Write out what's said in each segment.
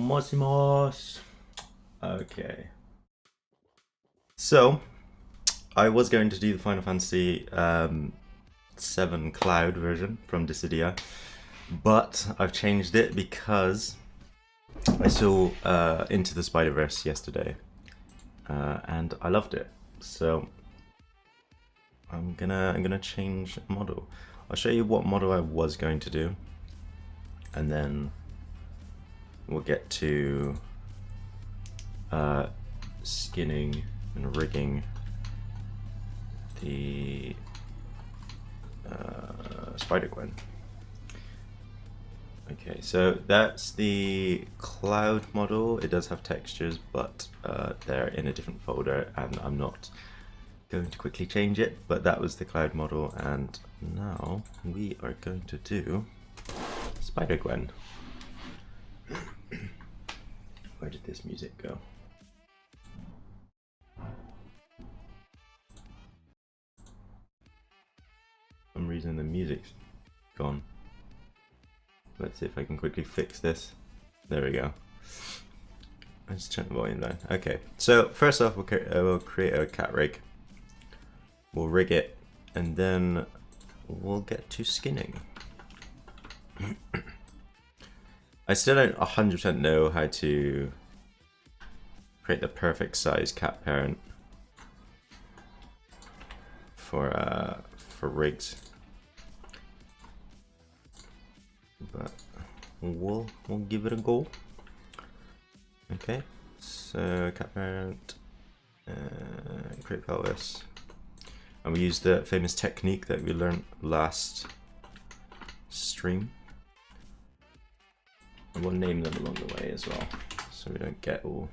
Mosimos. Okay. So, I was going to do the Final Fantasy 7 Cloud version from Dissidia, but I've changed it because I saw Into the Spider-Verse yesterday, and I loved it. So I'm gonna change model. I'll show you what model I was going to do, and then we'll get to skinning and rigging the Spider-Gwen. Okay, so that's the Cloud model. It does have textures, but they're in a different folder, and I'm not going to quickly change it. But that was the Cloud model, and now we are going to do Spider-Gwen. Where did this music go? For some reason the music's gone. Let's see if I can quickly fix this. There we go. Let's turn the volume down. Okay, so first off we'll create a cat rig. We'll rig it, and then we'll get to skinning. I still don't 100% know how to create the perfect size cat parent for rigs, but we'll give it a go. Okay, so cat parent, create pelvis, and we use the famous technique that we learned last stream. And we'll name them along the way as well, so we don't get all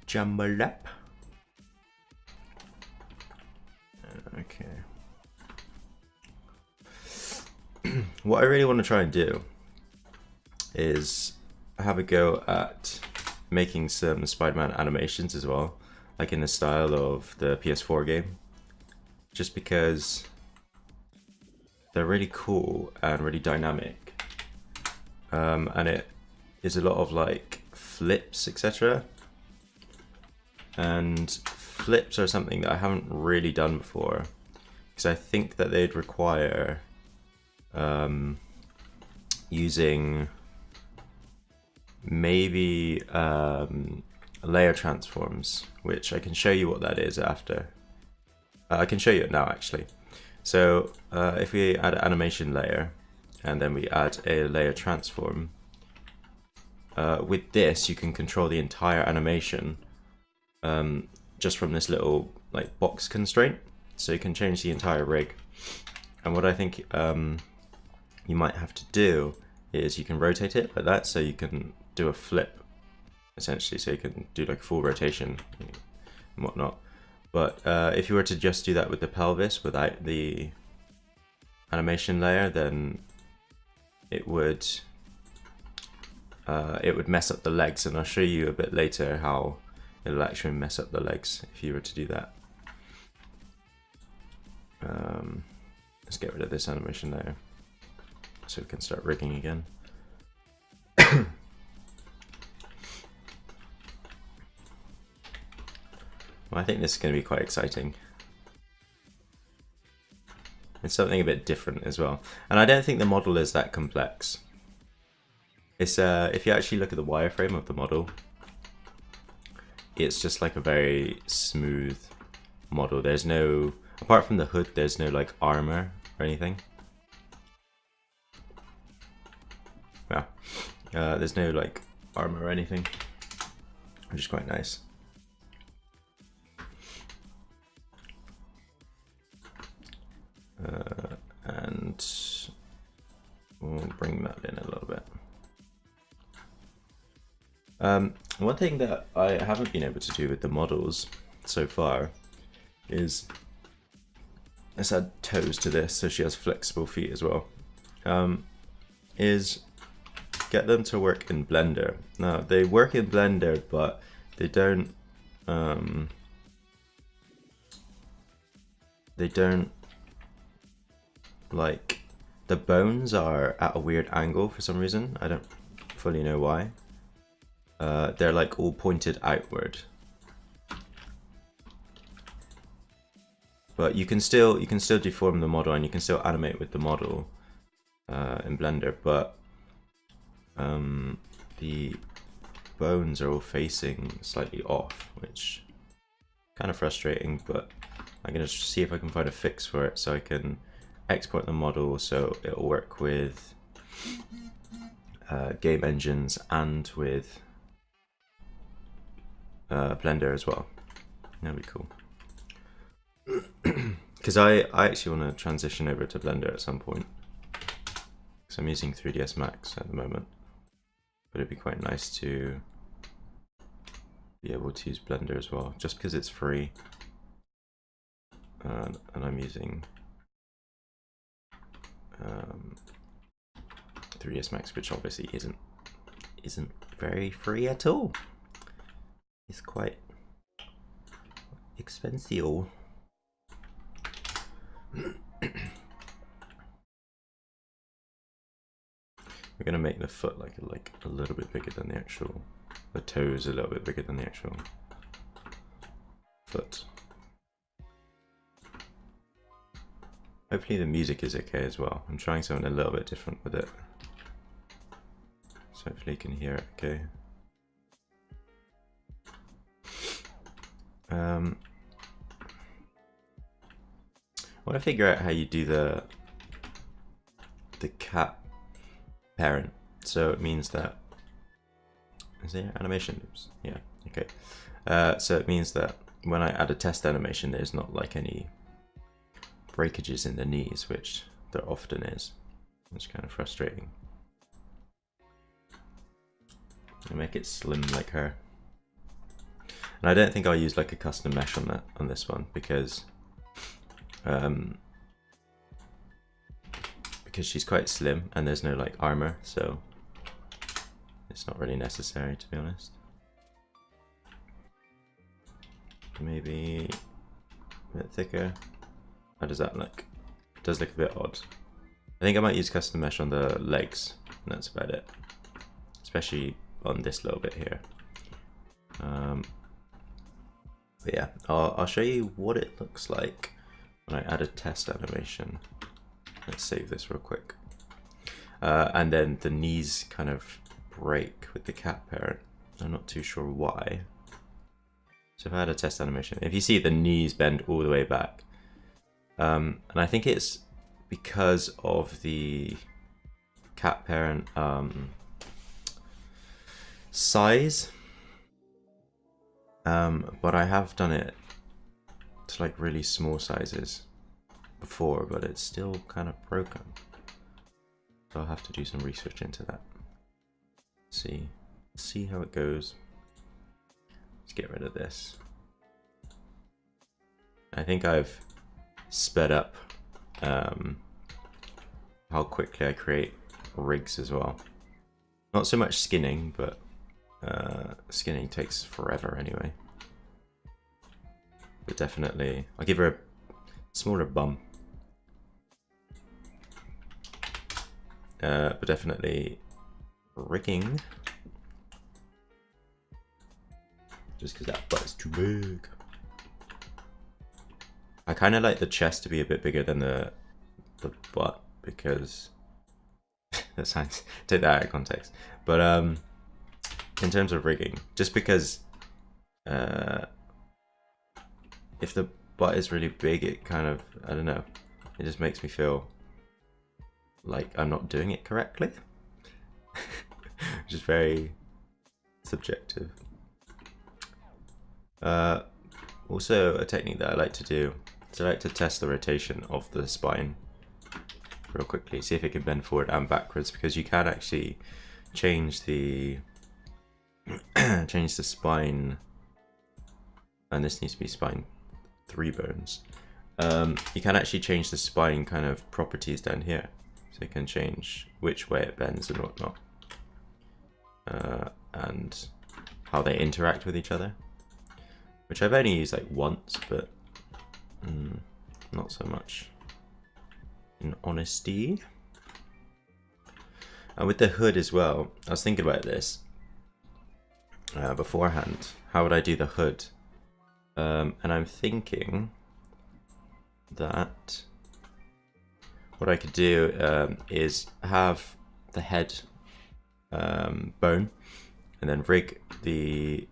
jumbled up. Okay. What I really want to try and do is have a go at making some Spider-Man animations as well, like in the style of the PS4 game, just because they're really cool and really dynamic. And it is a lot of like flips, etc. And flips are something that I haven't really done before, because I think that they'd require using maybe layer transforms, which I can show you what that is after. I can show you it now actually. So if we add an animation layer, and then we add a layer transform. With this, you can control the entire animation just from this little like box constraint. So you can change the entire rig. And what I think you might have to do is you can rotate it like that, so you can do a flip, essentially. So you can do like full rotation and whatnot. But if you were to just do that with the pelvis without the animation layer, then it would mess up the legs, and I'll show you a bit later how it'll actually mess up the legs if you were to do that. Let's get rid of this animation layer so we can start rigging again. Well, I think this is going to be quite exciting. It's something a bit different as well, and I don't think the model is that complex. It's if you actually look at the wireframe of the model, it's just like a very smooth model. There's no, apart from the hood, there's no like armor or anything. Yeah, there's no like armor or anything, which is quite nice. And we'll bring that in a little bit. One thing that I haven't been able to do with the models so far is, let's add toes to this so she has flexible feet as well, is get them to work in Blender. Now they work in Blender, but they don't like, the bones are at a weird angle for some reason. I don't fully know why. they're like all pointed outward. But you can still deform the model and you can still animate with the model in Blender, but the bones are all facing slightly off, which is kind of frustrating, but I'm gonna see if I can find a fix for it so I can export the model so it'll work with game engines and with Blender as well. That'd be cool. Because I actually want to transition over to Blender at some point. Because I'm using 3ds Max at the moment. But it'd be quite nice to be able to use Blender as well, just because it's free. And I'm using 3ds Max, which obviously isn't very free at all. It's quite expensive. We're gonna make the foot like a little bit bigger than the actual, the toes a little bit bigger than the actual foot. Hopefully the music is okay as well. I'm trying something a little bit different with it, so hopefully you can hear it okay. I want to figure out how you do the cat parent. So it means that, is there animation loops? Yeah, okay. So it means that when I add a test animation, there's not like any breakages in the knees, which there often is. It's kind of frustrating. I make it slim like her. And I don't think I'll use like a custom mesh on this one because she's quite slim and there's no like armor, so it's not really necessary, to be honest. Maybe a bit thicker. How does that look? It does look a bit odd. I think I might use custom mesh on the legs, and that's about it. Especially on this little bit here. But yeah, I'll show you what it looks like when I add a test animation. Let's save this real quick. And then the knees kind of break with the cat parent. I'm not too sure why. So if I had a test animation, if you see the knees bend all the way back, and I think it's because of the cat parent size, but I have done it to like really small sizes before, but it's still kind of broken. So I'll have to do some research into that. See how it goes. Let's get rid of this. I think I've sped up how quickly I create rigs as well. Not so much skinning, but skinning takes forever anyway. But definitely, I'll give her a smaller bum. But definitely rigging. Just because that butt is too big. I kind of like the chest to be a bit bigger than the butt because that sounds, take that out of context. But in terms of rigging, just because if the butt is really big, it kind of, I don't know, it just makes me feel like I'm not doing it correctly, which is very subjective. Also, a technique that I like to do is I like to test the rotation of the spine real quickly, see if it can bend forward and backwards, because you can actually change the spine, and this needs to be spine 3 bones. You can actually change the spine kind of properties down here, so you can change which way it bends and whatnot, and how they interact with each other, which I've only used like once, but not so much in honesty. And with the hood as well, I was thinking about this. beforehand, how would I do the hood? And I'm thinking that what I could do is have the head bone, and then rig the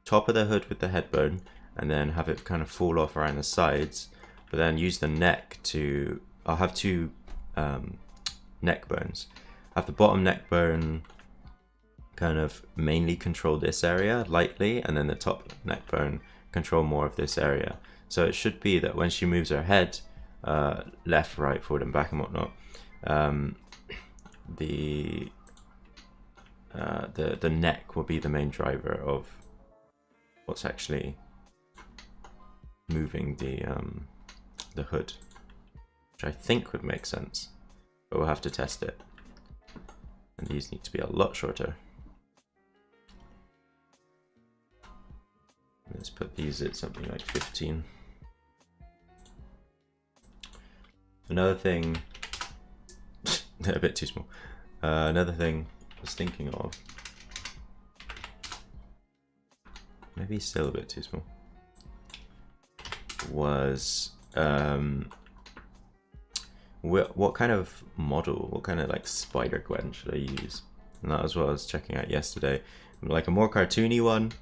top of the hood with the head bone, and then have it kind of fall off around the sides, but then use the neck to, I'll have two neck bones. Have the bottom neck bone kind of mainly control this area lightly, and then the top neck bone control more of this area. So it should be that when she moves her head left, right, forward and back and whatnot, the neck will be the main driver of what's actually moving the hood, which I think would make sense, but we'll have to test it. And these need to be a lot shorter. Let's put these at something like 15. Another thing, a bit too small. Another thing I was thinking of, maybe still a bit too small, was what kind of model, what kind of like spider Gwen should I use? And that was what I was checking out yesterday. Like a more cartoony one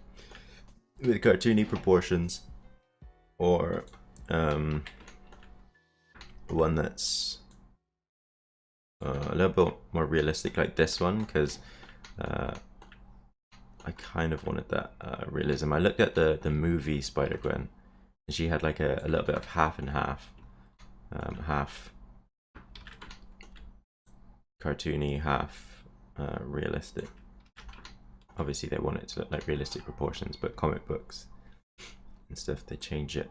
with cartoony proportions, or one that's a little bit more realistic like this one, because I kind of wanted that realism. I looked at the movie Spider Gwen, and she had like a little bit of half and half, half cartoony, half realistic. Obviously they want it to look like realistic proportions, but comic books and stuff, they change it.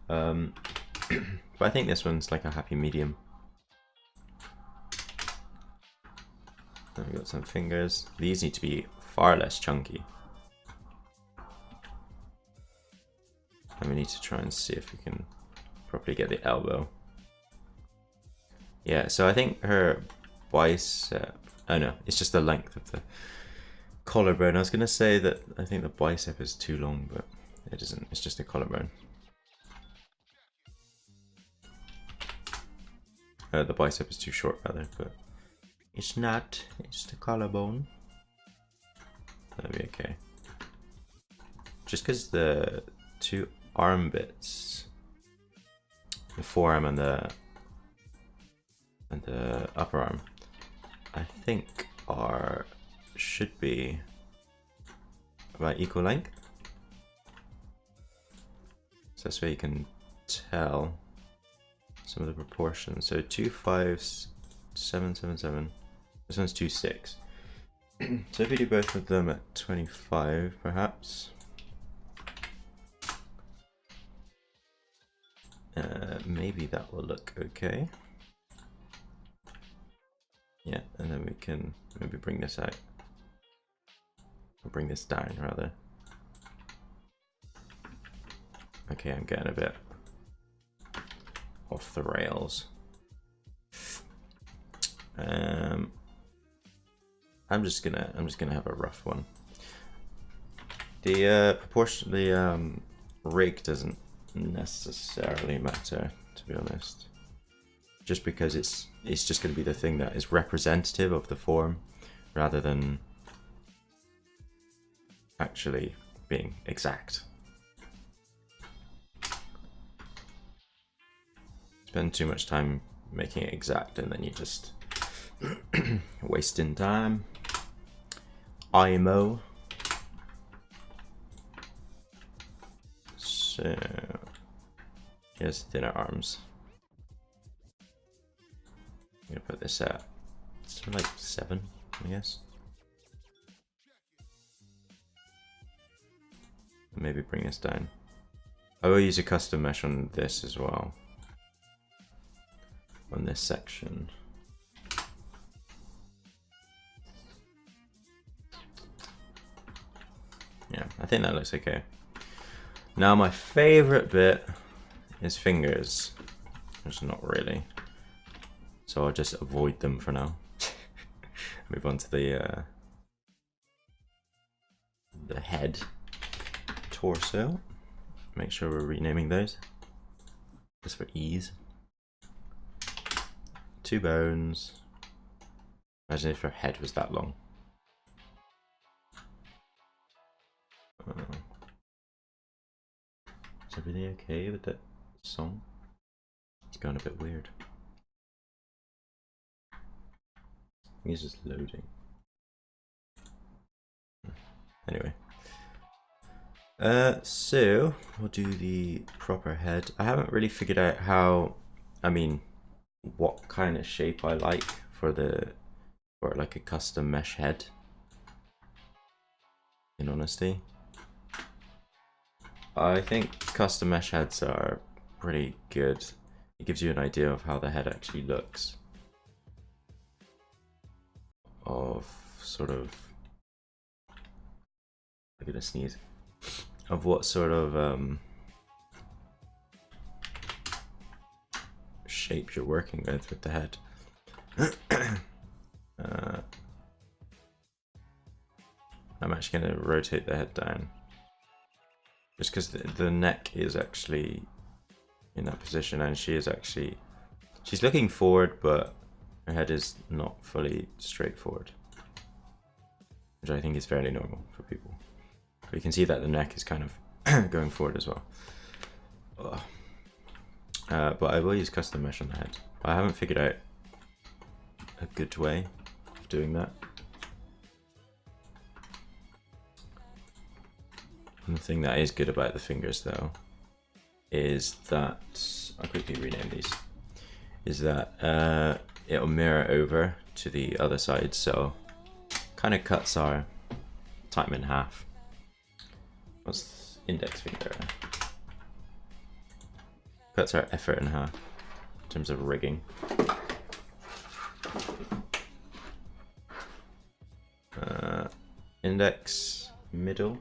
But I think this one's like a happy medium. Then we got some fingers. These need to be far less chunky. And we need to try and see if we can properly get the elbow. Yeah, so I think her bicep, oh no, it's just the length of the collarbone. I was gonna say that I think the bicep is too long, but it isn't, it's just a collarbone. The bicep is too short rather, but it's not, it's just a collarbone. That'll be okay. Just because the two arm bits, the forearm and the upper arm, I think should be about equal length. So that's where you can tell some of the proportions. So 25777. This one's 26. So if we do both of them at 25, perhaps. Maybe that will look okay. Yeah, and then we can maybe bring this out. Or bring this down, rather. Okay, I'm getting a bit off the rails. I'm just gonna have a rough one. The proportion, the rig doesn't necessarily matter, to be honest. Just because it's just going to be the thing that is representative of the form, rather than actually being exact. Spend too much time making it exact, and then you just wasting time. IMO. So here's thinner arms. I'm gonna put this at like 7, I guess. Maybe bring this down. I will use a custom mesh on this as well. On this section. Yeah, I think that looks okay. Now my favorite bit is fingers, which is not really. So I'll just avoid them for now. Move on to the the head, torso. Make sure we're renaming those, just for ease. 2 bones. Imagine if her head was that long. Is everything okay with that song? It's going a bit weird. I think it's just loading. Anyway. So we'll do the proper head. I haven't really figured out how, what kind of shape I like for like a custom mesh head, in honesty. I think custom mesh heads are pretty good. It gives you an idea of how the head actually looks. Of sort of, I'm gonna sneeze. Of what sort of shape you're working with the head. I'm actually going to rotate the head down, just because the neck is actually in that position, and she's looking forward, but her head is not fully straightforward, which I think is fairly normal for people. But you can see that the neck is kind of going forward as well. But I will use custom mesh on the head. I haven't figured out a good way of doing that. And the thing that is good about the fingers, though, is that, I'll quickly rename these, is that it'll mirror over to the other side, so kind of cuts our time in half. What's index finger? Cuts our effort in half in terms of rigging. Index, middle.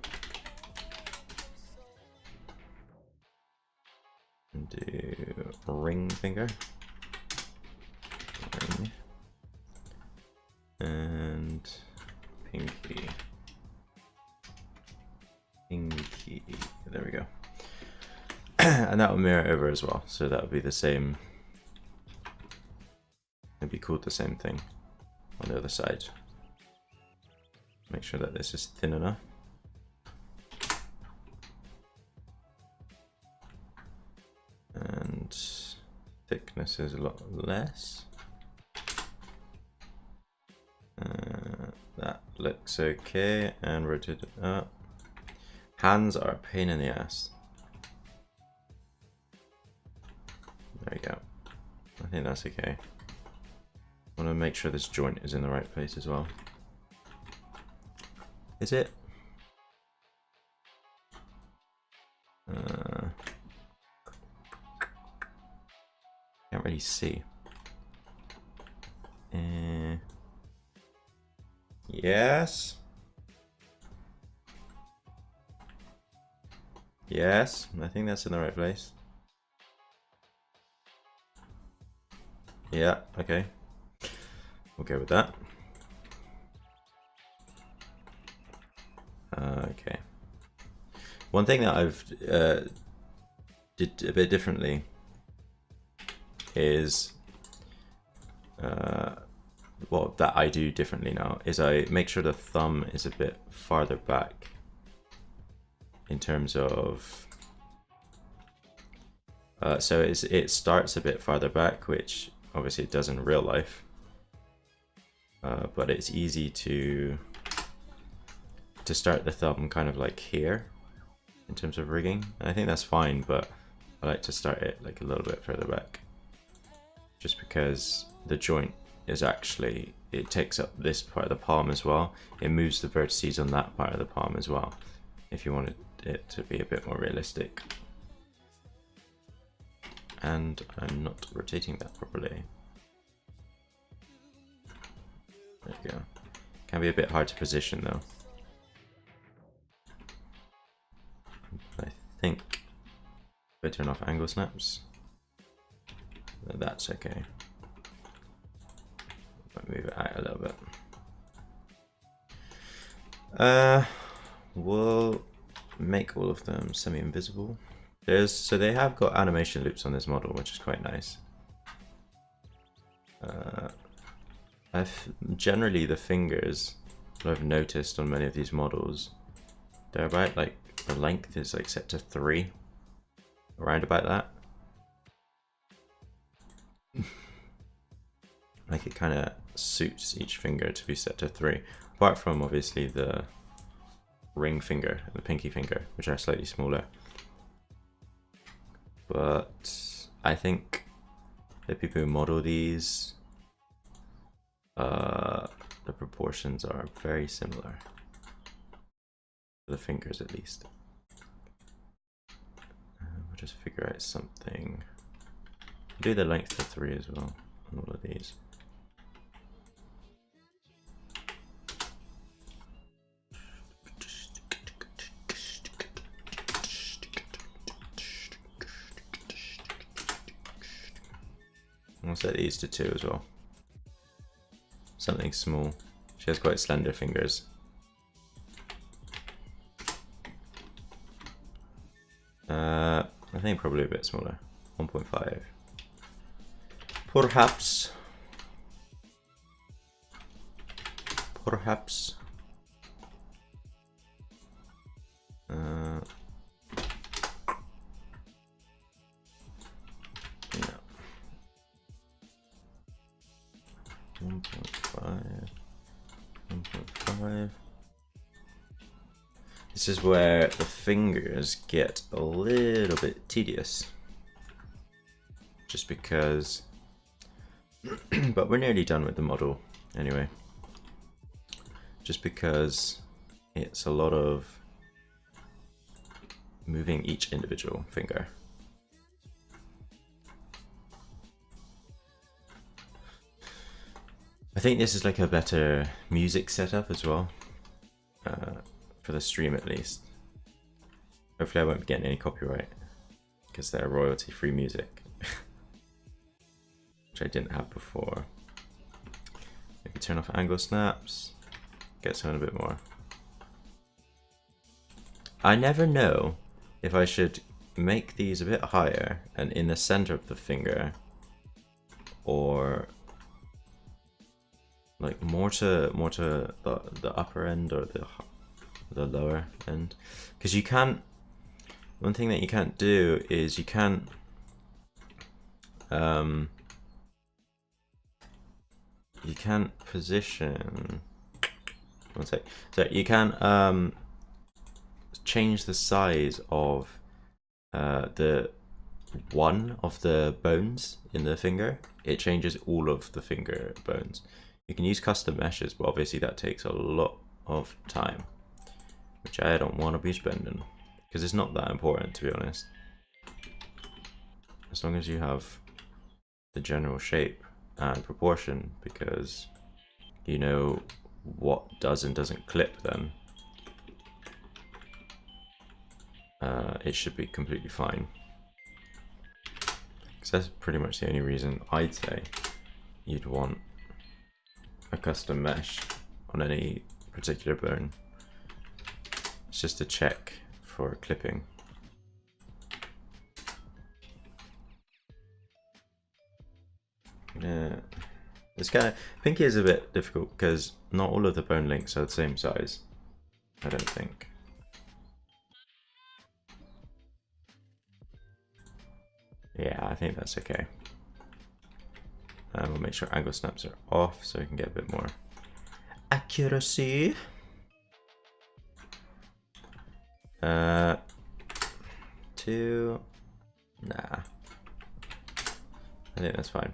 And do ring finger. Ring. And pinky. Pinky. There we go. And that will mirror over as well, so that will be the same. It'd be called the same thing on the other side. Make sure that this is thin enough. And thickness is a lot less. That looks okay, and rotate it up. Hands are a pain in the ass. There we go. I think that's okay. I want to make sure this joint is in the right place as well. Is it? Can't really see. Yes. Yes, I think that's in the right place. Yeah, okay. We'll go with that. Okay. One thing that I've did a bit differently is, well, that I do differently now, is I make sure the thumb is a bit farther back in terms of, so it starts a bit farther back, which obviously it does in real life, but it's easy to start the thumb kind of like here in terms of rigging, and I think that's fine, but I like to start it like a little bit further back, just because the joint is actually, it takes up this part of the palm as well. It moves the vertices on that part of the palm as well, if you wanted it to be a bit more realistic. And I'm not rotating that properly. There you go. Can be a bit hard to position though. I think if I turn off angle snaps, that's okay. Might move it out a little bit. we'll make all of them semi-invisible. So they have got animation loops on this model, which is quite nice. Generally the fingers, what I've noticed on many of these models, they're about like, the length is like set to 3, around about that. Like it kind of suits each finger to be set to 3, apart from obviously the ring finger and the pinky finger, which are slightly smaller. But I think the people who model these, the proportions are very similar. For the fingers at least. We'll just figure out something. Do the length to 3 as well on all of these. We'll set these to 2 as well. Something small. She has quite slender fingers. I think probably a bit smaller. 1.5. Perhaps. Perhaps. Yeah. 1.5. 1.5. This is where the fingers get a little bit tedious. Just because... but we're nearly done with the model anyway. Just because it's a lot of moving each individual finger. I think this is like a better music setup as well. For the stream at least. Hopefully I won't be getting any copyright because they're royalty-free music. Which I didn't have before. Maybe turn off angle snaps. Get something a bit more. I never know if I should make these a bit higher and in the center of the finger, or like more to the upper end or the lower end, because you can't. One thing that you can't do is you can't position. One sec. So you can change the size of the one of the bones in the finger. It changes all of the finger bones. You can use custom meshes, but obviously that takes a lot of time, which I don't want to be spending, because it's not that important, to be honest. As long as you have the general shape and proportion, because you know what does and doesn't clip, then it should be completely fine. Because that's pretty much the only reason I'd say you'd want a custom mesh on any particular bone. It's just to check for clipping. Yeah, this kind of pinky is a bit difficult because not all of the bone links are the same size, I don't think. Yeah, I think that's okay. We'll make sure angle snaps are off so we can get a bit more accuracy. 2. Nah. I think that's fine.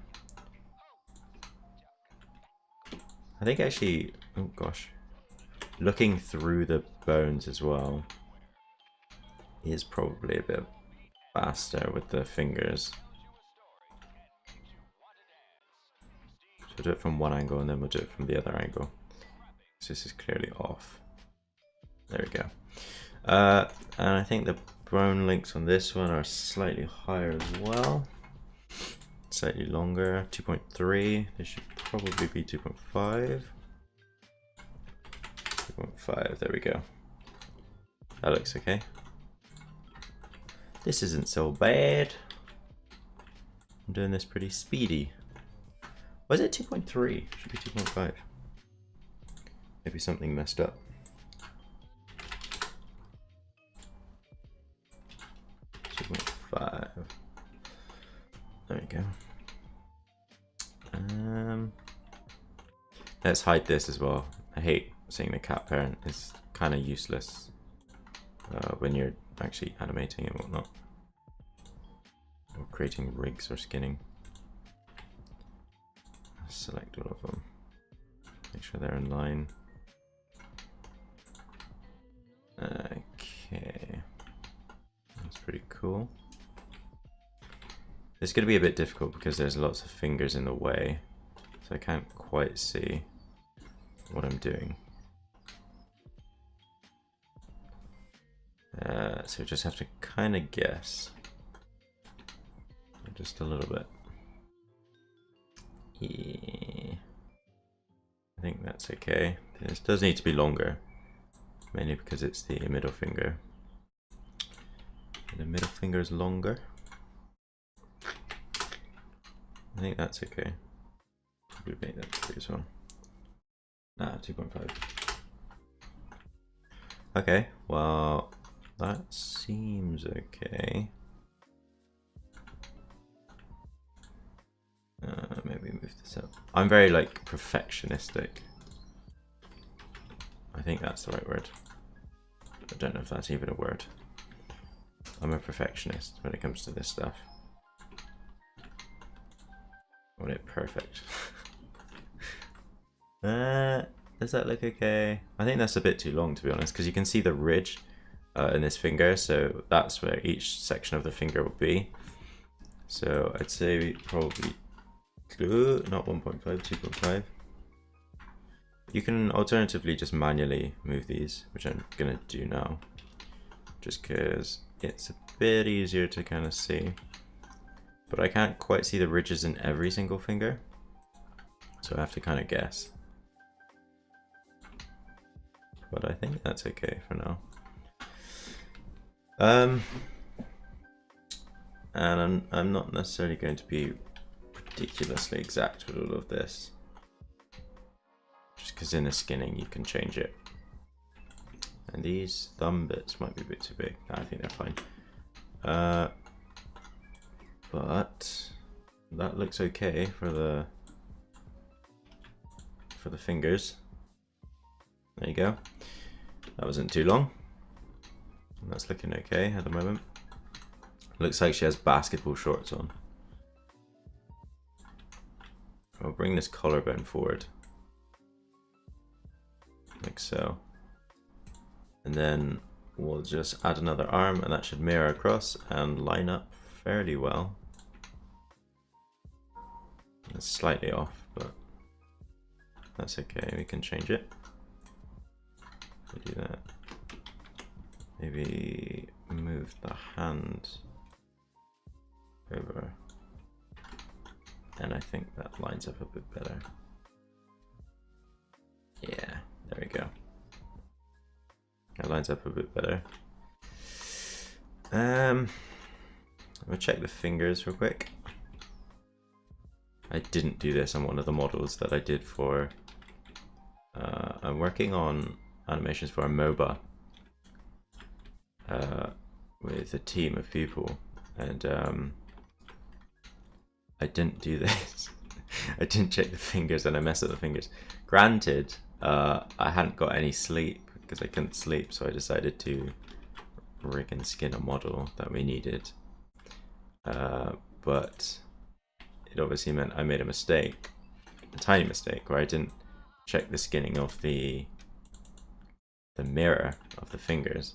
I think actually, oh gosh, looking through the bones as well is probably a bit faster with the fingers. So we'll do it from one angle and then we'll do it from the other angle. So this is clearly off. There we go. And I think the bone links on this one are slightly higher as well. Slightly longer, 2.3. This should probably be 2.5. 2.5, there we go. That looks okay. This isn't so bad. I'm doing this pretty speedy. Why is it 2.3? Should be 2.5. Maybe something messed up. 2.5. There we go. Let's hide this as well. I hate seeing the cat parent. It's kind of useless when you're actually animating and whatnot, or creating rigs or skinning. Select all of them. Make sure they're in line. Okay, that's pretty cool. It's going to be a bit difficult because there's lots of fingers in the way, so I can't quite see what I'm doing. So just have to kind of guess, just a little bit. Yeah, I think that's okay. This does need to be longer, mainly because it's the middle finger. The middle finger is longer. I think that's okay. Probably make that 3 as well. Nah, 2.5. Okay, well, that seems okay. Maybe move this up. I'm very like perfectionistic. I think that's the right word. I don't know if that's even a word. I'm a perfectionist when it comes to this stuff. I want it perfect. Does that look okay? I think that's a bit too long, to be honest, because you can see the ridge in this finger, so that's where each section of the finger will be. So I'd say probably not 1.5, 2.5. You can alternatively just manually move these, which I'm gonna do now, just because it's a bit easier to kind of see. But I can't quite see the ridges in every single finger, so I have to kind of guess. But I think that's okay for now. And I'm not necessarily going to be ridiculously exact with all of this, just because in the skinning you can change it. And these thumb bits might be a bit too big. No, I think they're fine. But that looks okay for the fingers. There you go. That wasn't too long. That's looking okay at the moment. Looks like she has basketball shorts on. I'll bring this collarbone forward, like so. And then we'll just add another arm, and that should mirror across and line up fairly well. It's slightly off, but that's okay. We can change it. We'll do that. Maybe move the hand over. And I think that lines up a bit better. Yeah, there we go. That lines up a bit better. We'll check the fingers real quick. I didn't do this on one of the models that I did for... I'm working on animations for a MOBA with a team of people, and I didn't do this. I didn't check the fingers and I messed up the fingers. Granted, I hadn't got any sleep because I couldn't sleep, so I decided to rig and skin a model that we needed. But it obviously meant I made a mistake, a tiny mistake, where I didn't check the skinning of the mirror of the fingers.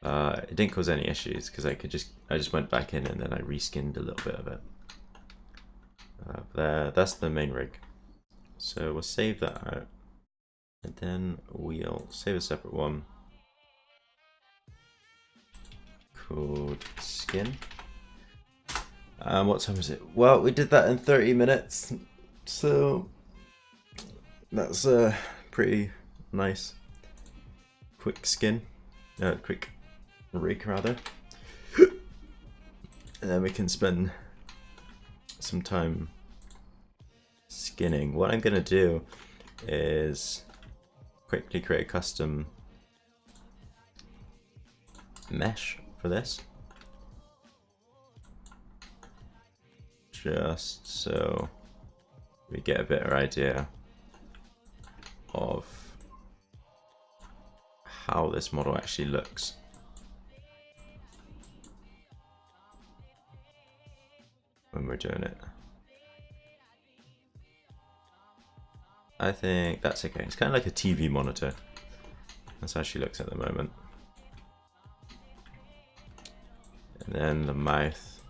It didn't cause any issues because I just went back in and then I reskinned a little bit of it. That's the main rig. So we'll save that out, and then we'll save a separate one called skin. What time is it? Well, we did that in 30 minutes, so that's pretty nice. quick quick rig rather. And then we can spend some time skinning. What I'm gonna do is quickly create a custom mesh for this, just so we get a better idea of how this model actually looks. When we're doing it, I think that's okay. It's kind of like a TV monitor. That's how she looks at the moment. And then the mouth,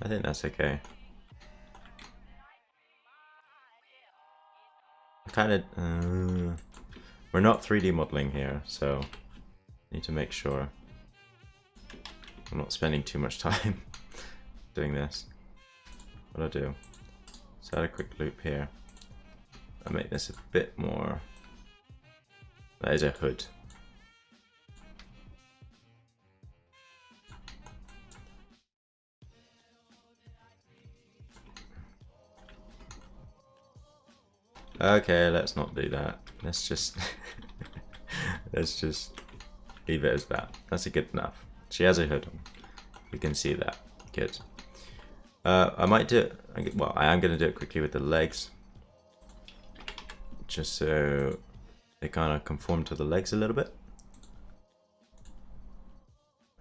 I think that's okay. Kind of, we're not 3D modeling here, so need to make sure I'm not spending too much time doing this. What I'll do is add a quick loop here. I'll make this a bit more. That is a hood. Okay, let's not do that. Let's just let's just leave it as that. That's a good enough. She has a hood on. You can see that. Good. I might do it. Well, I am going to do it quickly with the legs, just so they kind of conform to the legs a little bit.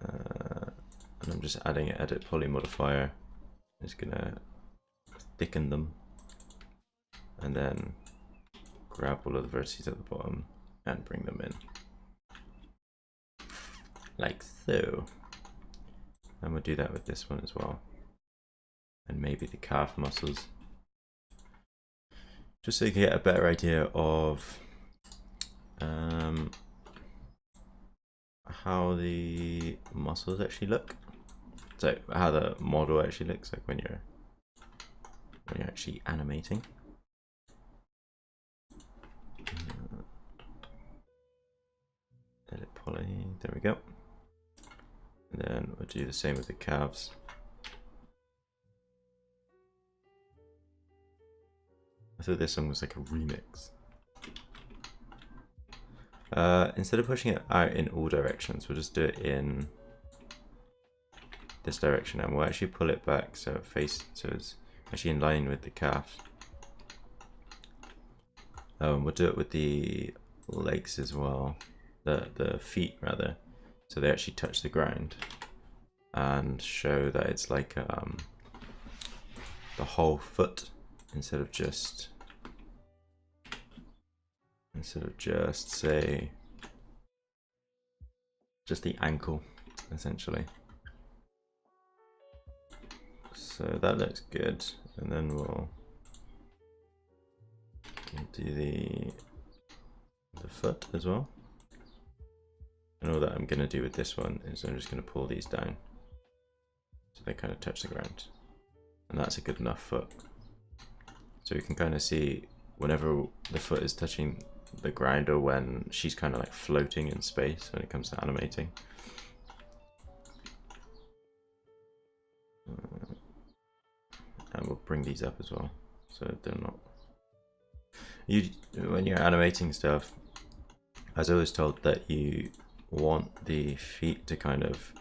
And I'm just adding an edit poly modifier. Just gonna thicken them, and then grab all of the vertices at the bottom and bring them in, like so. And we'll do that with this one as well, and maybe the calf muscles, just so you can get a better idea of how the muscles actually look. So how the model actually looks like when you're actually animating. Edit poly, there we go. And then we'll do the same with the calves. I thought this one was like a remix. Instead of pushing it out in all directions, we'll just do it in this direction, and we'll actually pull it back so it's actually in line with the calf. We'll do it with the legs as well, the feet rather, so they actually touch the ground, and show that it's like the whole foot instead of just say just the ankle, essentially. So that looks good, and then we'll do the foot as well. And all that I'm going to do with this one is I'm just going to pull these down so they kind of touch the ground, and that's a good enough foot. So you can kind of see whenever the foot is touching the ground, or when she's kind of like floating in space when it comes to animating. And we'll bring these up as well, so they're not. When you're animating stuff, I was always told that you want the feet to kind of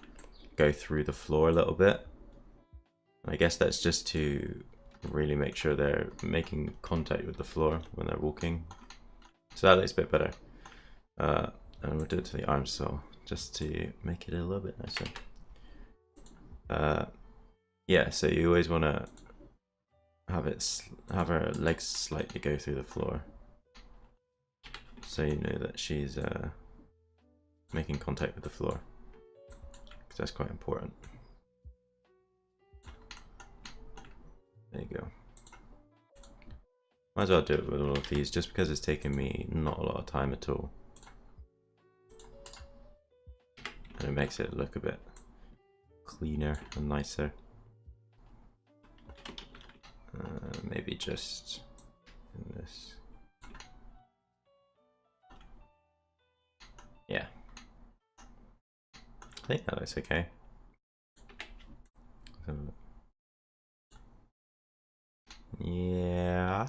go through the floor a little bit. I guess that's just to really make sure they're making contact with the floor when they're walking. So that looks a bit better. And we'll do it to the arms, so just to make it a little bit nicer. Yeah, so you always want to have her legs slightly go through the floor, so you know that she's making contact with the floor, because that's quite important. There you go. Might as well do it with all of these, just because it's taken me not a lot of time at all, and it makes it look a bit cleaner and nicer. Maybe just in this. think that looks okay. Yeah,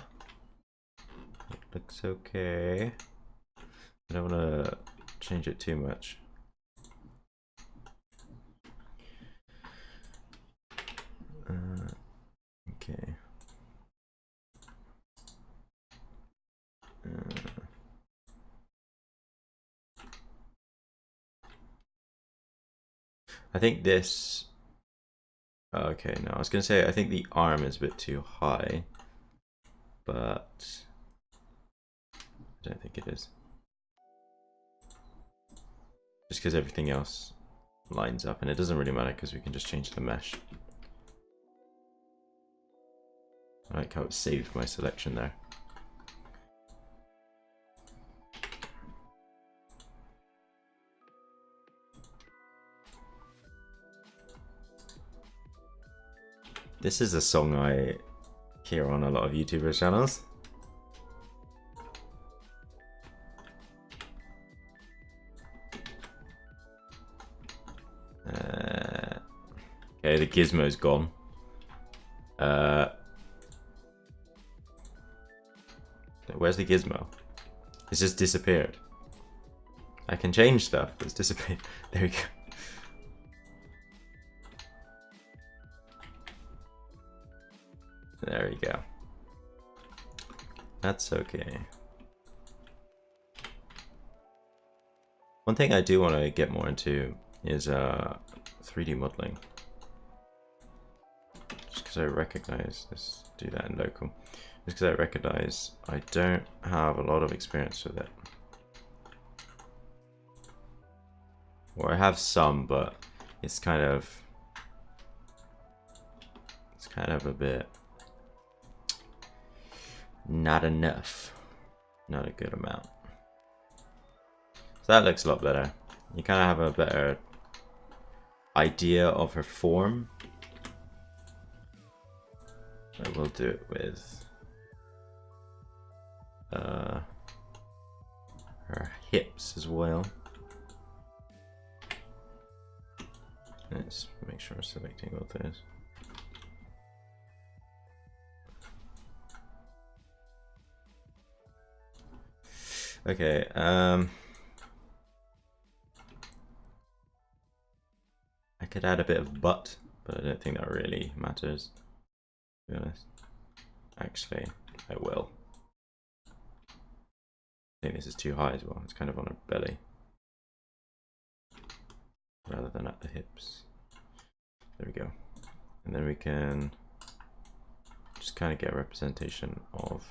it looks okay. I don't want to change it too much. Okay. I think this. Okay, no, I was gonna say I think the arm is a bit too high, but I don't think it is. Just because everything else lines up, and it doesn't really matter because we can just change the mesh. I like how it saved my selection there. This is a song I hear on a lot of YouTuber channels. Okay, the gizmo's gone. Where's the gizmo? It's just disappeared. I can change stuff, but it's disappeared. There we go. There we go. That's okay. One thing I do want to get more into is 3D modeling. Just because I recognize this, do that in local. Just because I recognize I don't have a lot of experience with it. Or I have some, but it's kind of a bit not enough. Not a good amount. So that looks a lot better. You kind of have a better idea of her form. I will do it with her hips as well. Let's make sure we're selecting both those. Okay, I could add a bit of butt, but I don't think that really matters, to be honest. Actually, I will. I think this is too high as well. It's kind of on her belly rather than at the hips. There we go. And then we can just kind of get a representation of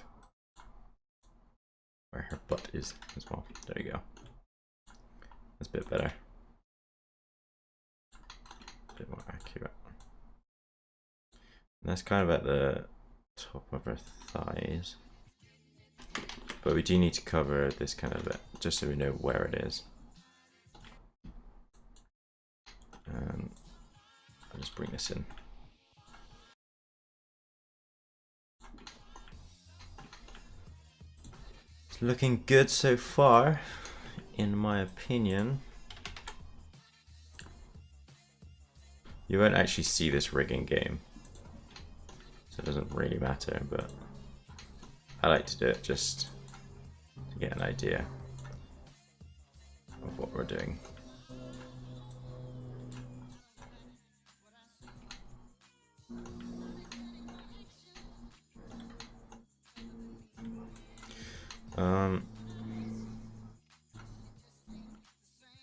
where her butt is as well. There you go. That's a bit better. A bit more accurate. And that's kind of at the top of her thighs. But we do need to cover this kind of bit, just so we know where it is. I'll just bring this in. It's looking good so far, in my opinion. You won't actually see this rigging game, so it doesn't really matter, but I like to do it just to get an idea of what we're doing. I'm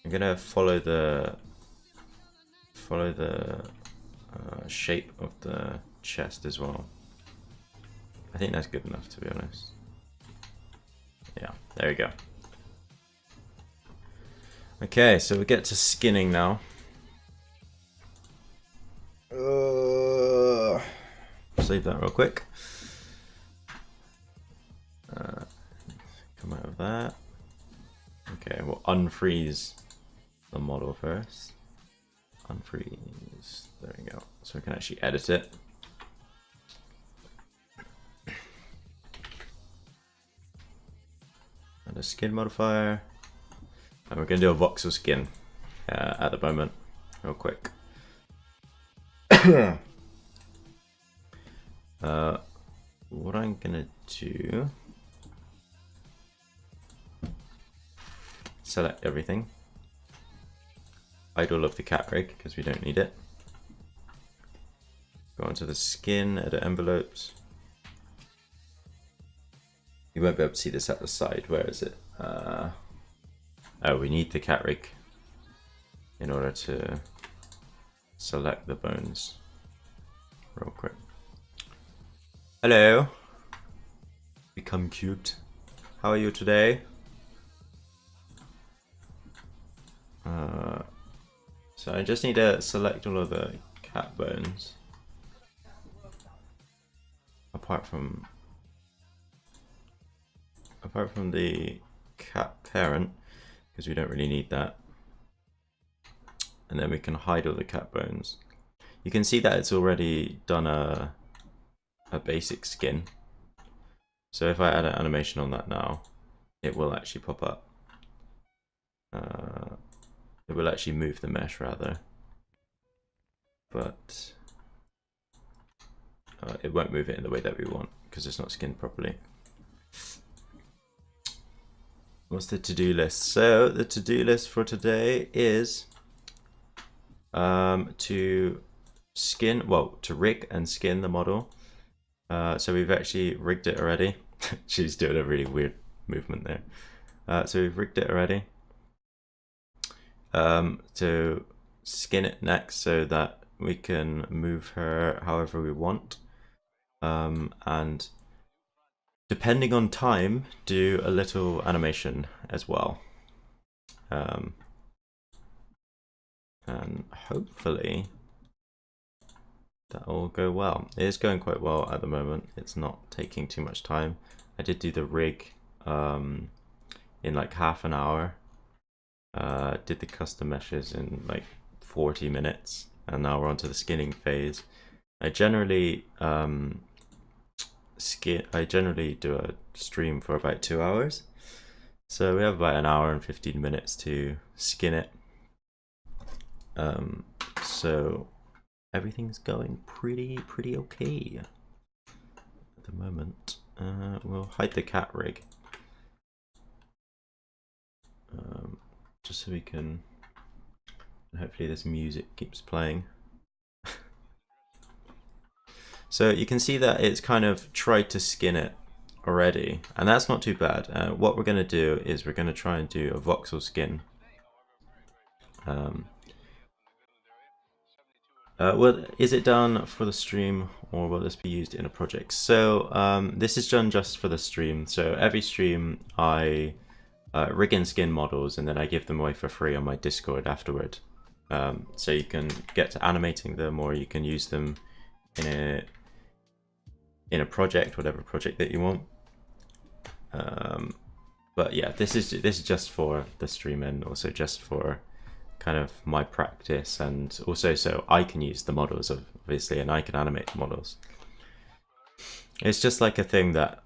gonna follow the shape of the chest as well. I think that's good enough, to be honest. Yeah, there we go. Okay, so we get to skinning now. Save that real quick. Come out of that. Okay, we'll unfreeze the model first. Unfreeze. There we go. So we can actually edit it. And a skin modifier. And we're going to do a voxel skin at the moment. real quick. What I'm gonna do, select everything, hide all of the cat rig because we don't need it, go onto the skin, edit envelopes. You won't be able to see this at the side. Where is it? Oh, we need the cat rig in order to select the bones. Real quick. Hello. Become cute. How are you today? So I just need to select all of the cat bones. Apart from the cat parent, because we don't really need that. And then we can hide all the cat bones. You can see that it's already done a basic skin. So if I add an animation on that now, it will actually pop up. It will actually move the mesh rather. But it won't move it in the way that we want because it's not skinned properly. What's the to-do list? So the to-do list for today is to rig and skin the model. So we've actually rigged it already. She's doing a really weird movement there. So we've rigged it already. To skin it next so that we can move her however we want. And depending on time, do a little animation as well. And hopefully that will go well. It is going quite well at the moment. It's not taking too much time. I did do the rig in like half an hour. Did the custom meshes in like 40 minutes, and now we're onto the skinning phase. I generally do a stream for about 2 hours, so we have about an hour and 15 minutes to skin it. So everything's going pretty okay at the moment. We'll hide the cat rig, just so we can, and hopefully this music keeps playing. So you can see that it's kind of tried to skin it already, and that's not too bad. What we're going to do is we're going to try and do a voxel skin. Well, is it done for the stream or will this be used in a project? So this is done just for the stream. So every stream I rig and skin models and then I give them away for free on my Discord afterward. So you can get to animating them or you can use them in a project, whatever project that you want. But yeah, this is just for the stream and also just for kind of my practice, and also so I can use the models obviously and I can animate the models. It's just like a thing that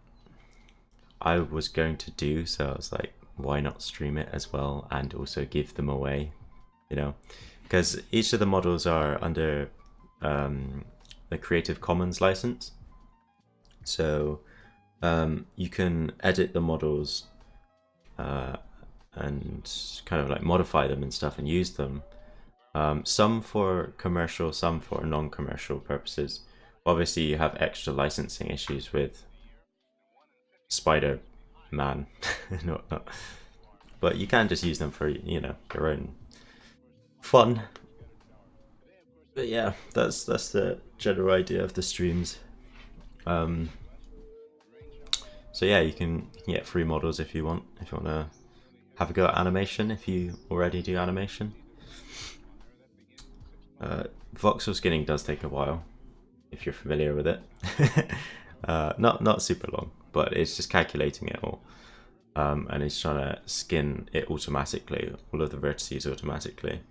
I was going to do, so I was like, why not stream it as well and also give them away, you know, because each of the models are under the Creative Commons license. So you can edit the models and kind of like modify them and stuff and use them. Some for commercial, some for non-commercial purposes. Obviously you have extra licensing issues with Spider-Man and whatnot. But you can just use them for, you know, your own fun. But yeah, that's the general idea of the streams. So yeah, you can get free models if you want to have a go at animation, if you already do animation. Voxel skinning does take a while, if you're familiar with it. Not super long, but it's just calculating it all. And it's trying to skin it automatically, all of the vertices automatically.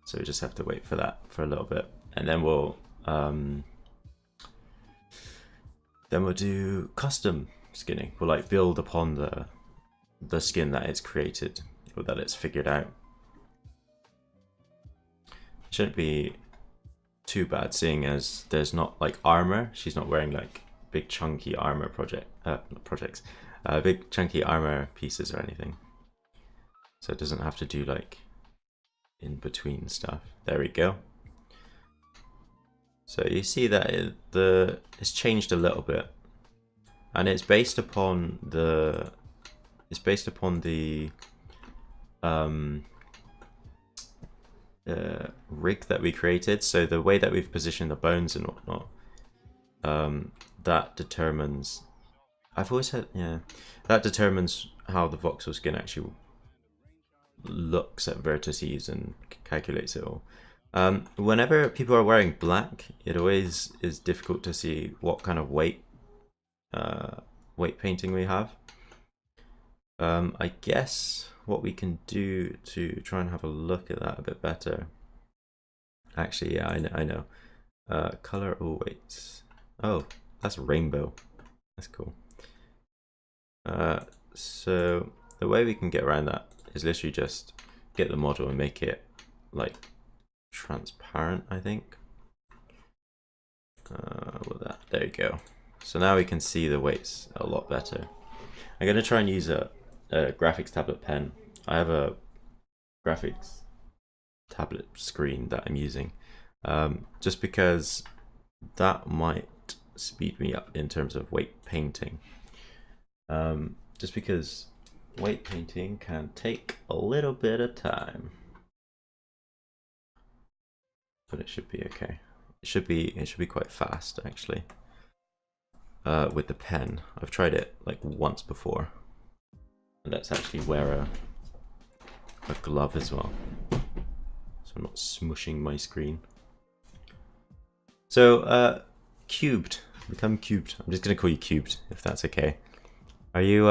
So we just have to wait for that for a little bit, and then we'll do custom skinning. We'll like build upon the skin that it's created or that it's figured out. shouldn't be too bad, seeing as there's not like armor. She's not wearing like big chunky armor big chunky armor pieces or anything. So it doesn't have to do like in between stuff. There we go. So you see that it's changed a little bit, and it's based upon the rig that we created. So the way that we've positioned the bones and whatnot, that determines. I've always had, yeah, that determines how the voxel skin actually looks at vertices and calculates it all. Whenever people are wearing black, it always is difficult to see what kind of weight painting we have. I guess what we can do to try and have a look at that a bit better. Actually, yeah, I know. Color or weights. Oh, that's rainbow. That's cool. So the way we can get around that is literally just get the model and make it like transparent, I think. There you go. So now we can see the weights a lot better. I'm going to try and use a graphics tablet pen. I have a graphics tablet screen that I'm using, just because that might speed me up in terms of weight painting. Just because weight painting can take a little bit of time, but it should be okay. It should be quite fast actually. With the pen, I've tried it like once before. Let's actually wear a glove as well, so I'm not smushing my screen. So cubed, become cubed. I'm just gonna call you cubed if that's okay. Are you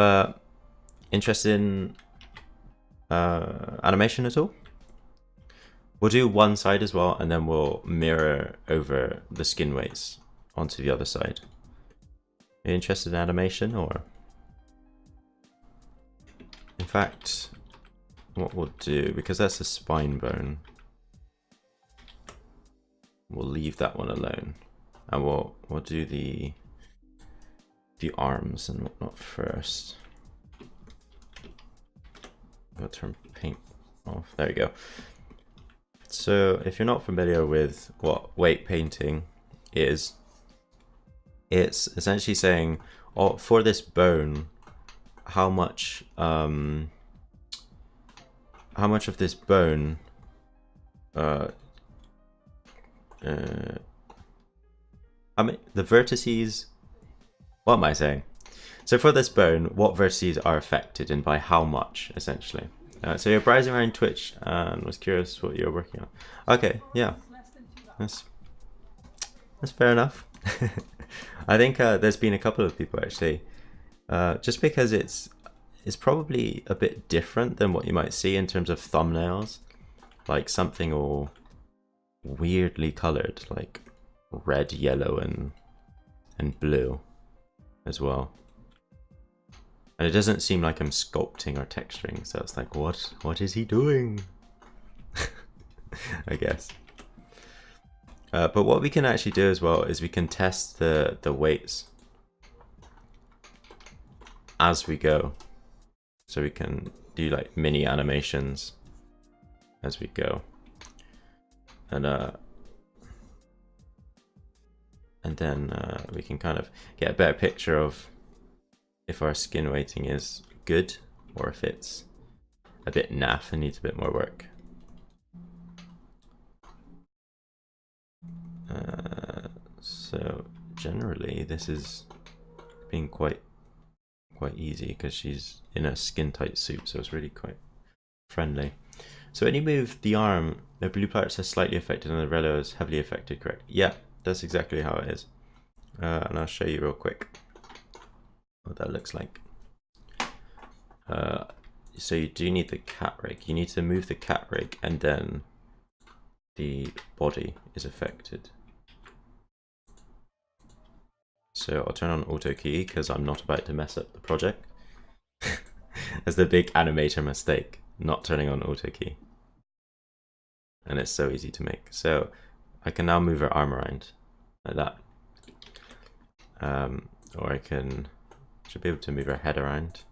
interested in animation at all? We'll do one side as well, and then we'll mirror over the skin weights onto the other side. Are you interested in animation, or? In fact, what we'll do, because that's a spine bone, we'll leave that one alone, and we'll do the arms and whatnot first. I'll turn paint off. There we go. So if you're not familiar with what weight painting is, it's essentially saying, oh, for this bone, how much of this bone I mean the vertices, what am I saying? So for this bone, what vertices are affected and by how much, essentially. So you're browsing around Twitch and was curious what you're working on. Okay, yeah, that's fair enough. I think there's been a couple of people actually, just because it's probably a bit different than what you might see in terms of thumbnails, like something all weirdly colored, like red, yellow, and blue as well. And it doesn't seem like I'm sculpting or texturing, so it's like, what is he doing? I guess. But what we can actually do as well is we can test the weights as we go. So we can do like mini animations as we go. And then we can kind of get a better picture of if our skin weighting is good or if it's a bit naff and needs a bit more work. So generally this is being quite easy because she's in a skin tight suit, so it's really quite friendly. So when you move the arm, the blue parts are slightly affected and the yellow is heavily affected, correct? Yeah, that's exactly how it is. And I'll show you real quick what that looks like. So you do need the cat rig. You need to move the cat rig and then the body is affected. So I'll turn on auto key because I'm not about to mess up the project. That's the big animator mistake, not turning on auto key. and it's so easy to make. So I can now move her arm around like that. Or I should be able to move her head around.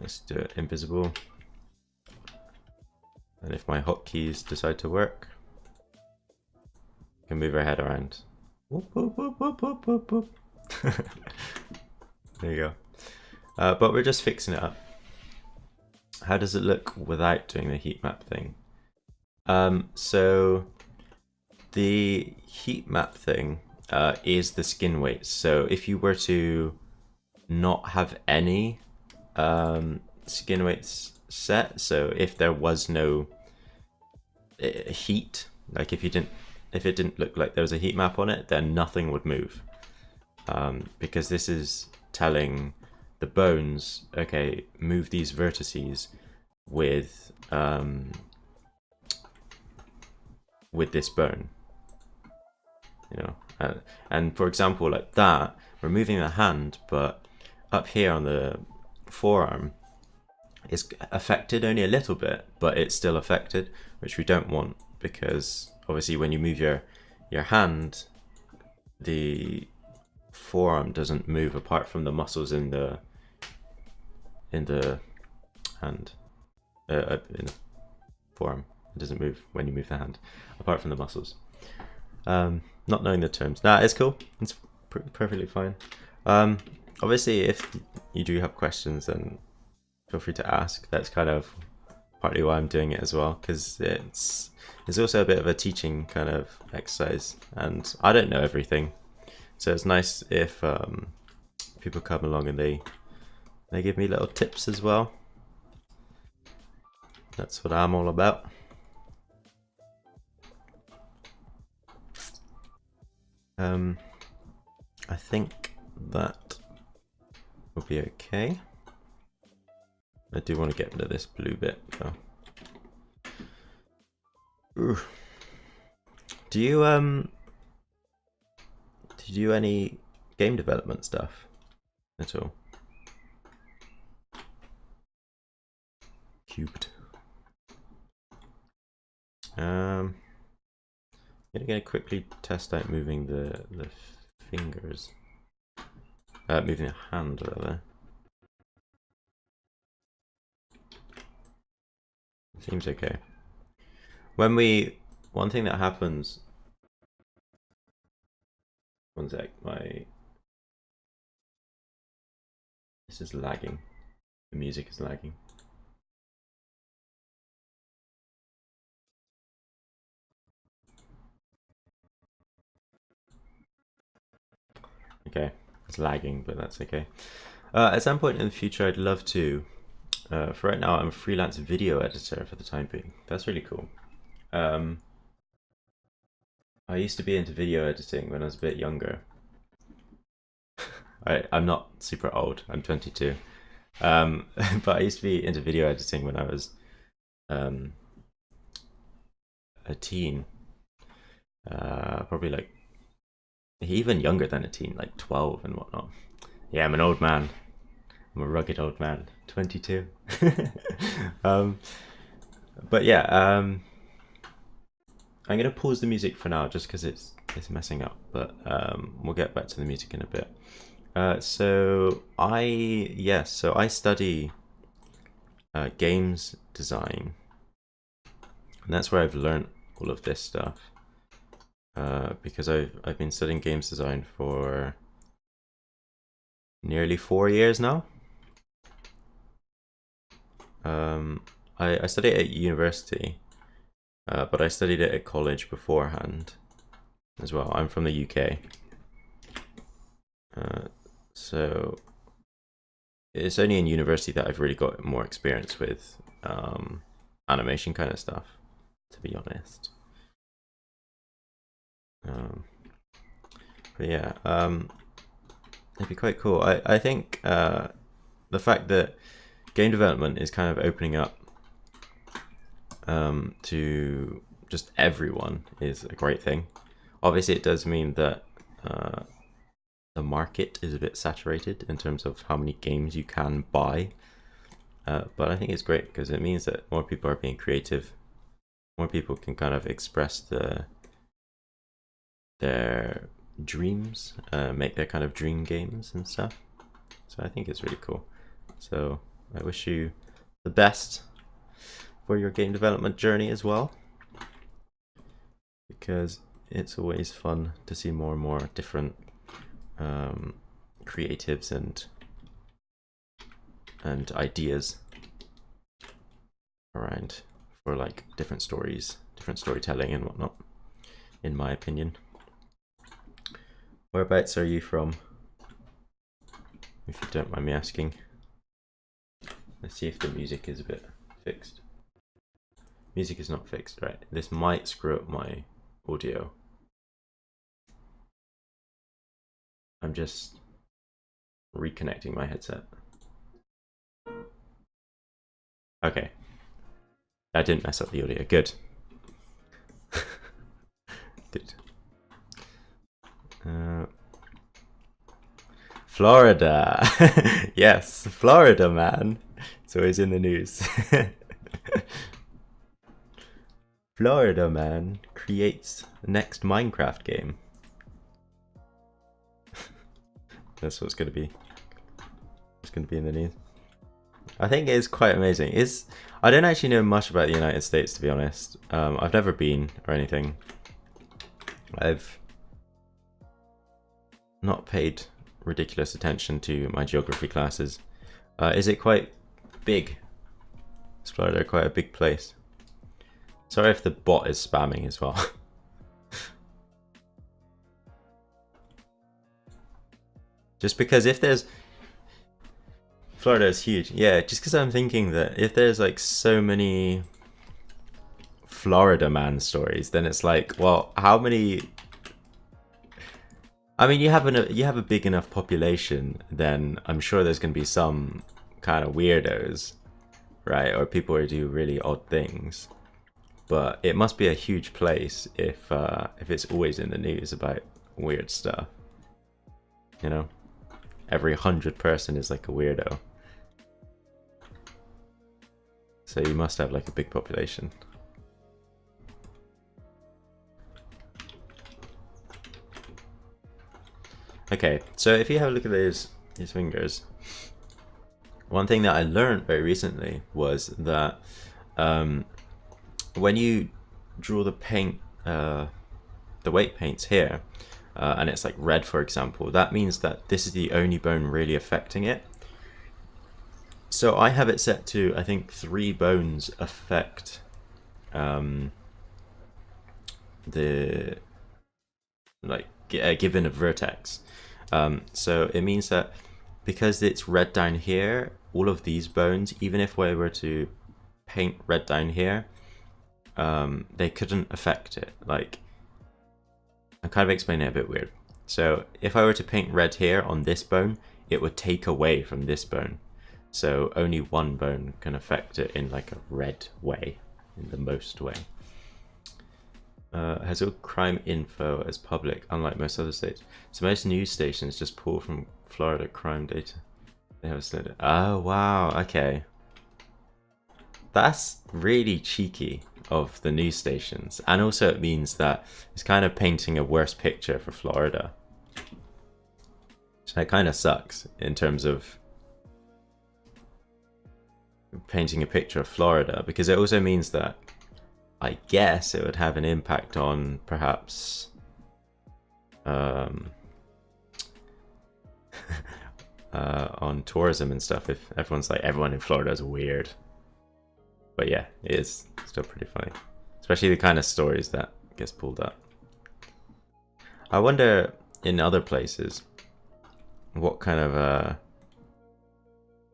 Let's do it invisible. And if my hotkeys decide to work, I can move her head around. Whoop, whoop, whoop, whoop, whoop, whoop, whoop. There you go. But we're just fixing it up. How does it look without doing the heat map thing? So the heat map thing is the skin weights. So if you were to not have any skin weights set, so if there was no heat, like if it didn't look like there was a heat map on it, then nothing would move, because this is telling the bones, okay, move these vertices with this bone, you know. And for example, like that, we're moving the hand, but up here on the forearm is affected only a little bit, but it's still affected, which we don't want, because obviously when you move your hand, the forearm doesn't move apart from the muscles in the hand, in the forearm. It doesn't move when you move the hand apart from the muscles. Not knowing the terms, it's cool, it's perfectly fine. Obviously if you do have questions, then feel free to ask. That's kind of partly why I'm doing it as well, because it's also a bit of a teaching kind of exercise, and I don't know everything, so it's nice if people come along and they give me little tips as well. That's what I'm all about. I think that will be okay. I do want to get rid of this blue bit though. Ooh. Do you do any game development stuff at all? Cubed. I'm gonna quickly test out moving the fingers. Moving the hand rather. Seems okay. One thing that happens. One sec, this is lagging. The music is lagging. Okay, it's lagging, but that's okay. At some point in the future, I'd love to. For right now, I'm a freelance video editor for the time being. That's really cool. I used to be into video editing when I was a bit younger. I'm not super old, I'm 22. But I used to be into video editing when I was a teen. Probably like even younger than a teen, like 12 and whatnot. Yeah, I'm an old man. I'm a rugged old man, 22. But yeah, I'm gonna pause the music for now just because it's messing up, but we'll get back to the music in a bit. So I study games design, and that's where I've learned all of this stuff. Because I've been studying games design for nearly 4 years now. I studied at university, but I studied it at college beforehand as well. I'm from the UK, so it's only in university that I've really got more experience with animation kind of stuff, to be honest. But yeah, it'd be quite cool. I think the fact that game development is kind of opening up to just everyone is a great thing. Obviously, it does mean that the market is a bit saturated in terms of how many games you can buy. But I think it's great because it means that more people are being creative more people can kind of express their dreams, make their kind of dream games and stuff. So I think it's really cool. So I wish you the best for your game development journey as well, because it's always fun to see more and more different creatives and ideas around for like different stories, different storytelling and whatnot, in my opinion. Whereabouts are you from, if you don't mind me asking? Let's see if the music is a bit fixed. Music is not fixed, right? This might screw up my audio. I'm just reconnecting my headset. Okay. That didn't mess up the audio. Good. Good. Florida. Yes, Florida, man. It's always in the news. Florida man creates the next Minecraft game. That's what's gonna be. It's gonna be in the news. I think it's quite amazing. I don't actually know much about the United States, to be honest. I've never been or anything. I've not paid ridiculous attention to my geography classes. Is it quite big? Is Florida quite a big place? Sorry if the bot is spamming as well. Just because if there's... Florida is huge. Yeah, just because I'm thinking that if there's like so many Florida man stories, then it's like, well, how many... I mean, you have a big enough population, then I'm sure there's going to be some kind of weirdos, right? Or people who do really odd things. But it must be a huge place if it's always in the news about weird stuff. You know, every 100 person is like a weirdo. So you must have like a big population. Okay, so if you have a look at these fingers, one thing that I learned very recently was that when you draw the paint, the weight paints here, and it's like red, for example, that means that this is the only bone really affecting it. So I have it set to, I think, 3 bones affect the, like, given a vertex. So it means that because it's red down here, all of these bones, even if we were to paint red down here, they couldn't affect it. Like, I'm kind of explaining it a bit weird. So if I were to paint red here on this bone, it would take away from this bone. So only one bone can affect it in like a red way, in the most way. Has all crime info as public, unlike most other states. So most news stations just pull from Florida crime data. They have said, oh wow, okay. That's really cheeky of the news stations. And also it means that it's kind of painting a worse picture for Florida. So that kind of sucks in terms of painting a picture of Florida, because it also means that I guess it would have an impact on perhaps on tourism and stuff, if everyone's like, everyone in Florida is weird. But yeah, it is still pretty funny, especially the kind of stories that gets pulled up. I wonder in other places what kind of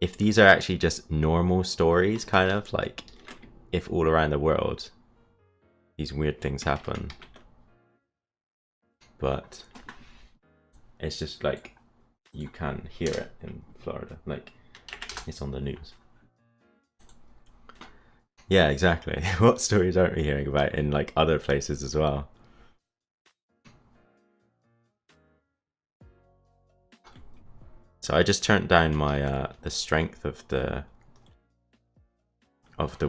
if these are actually just normal stories, kind of like if all around the world these weird things happen, but it's just like you can hear it in Florida, like it's on the news. Yeah, exactly. What stories aren't we hearing about in like other places as well? So I just turned down my the strength of the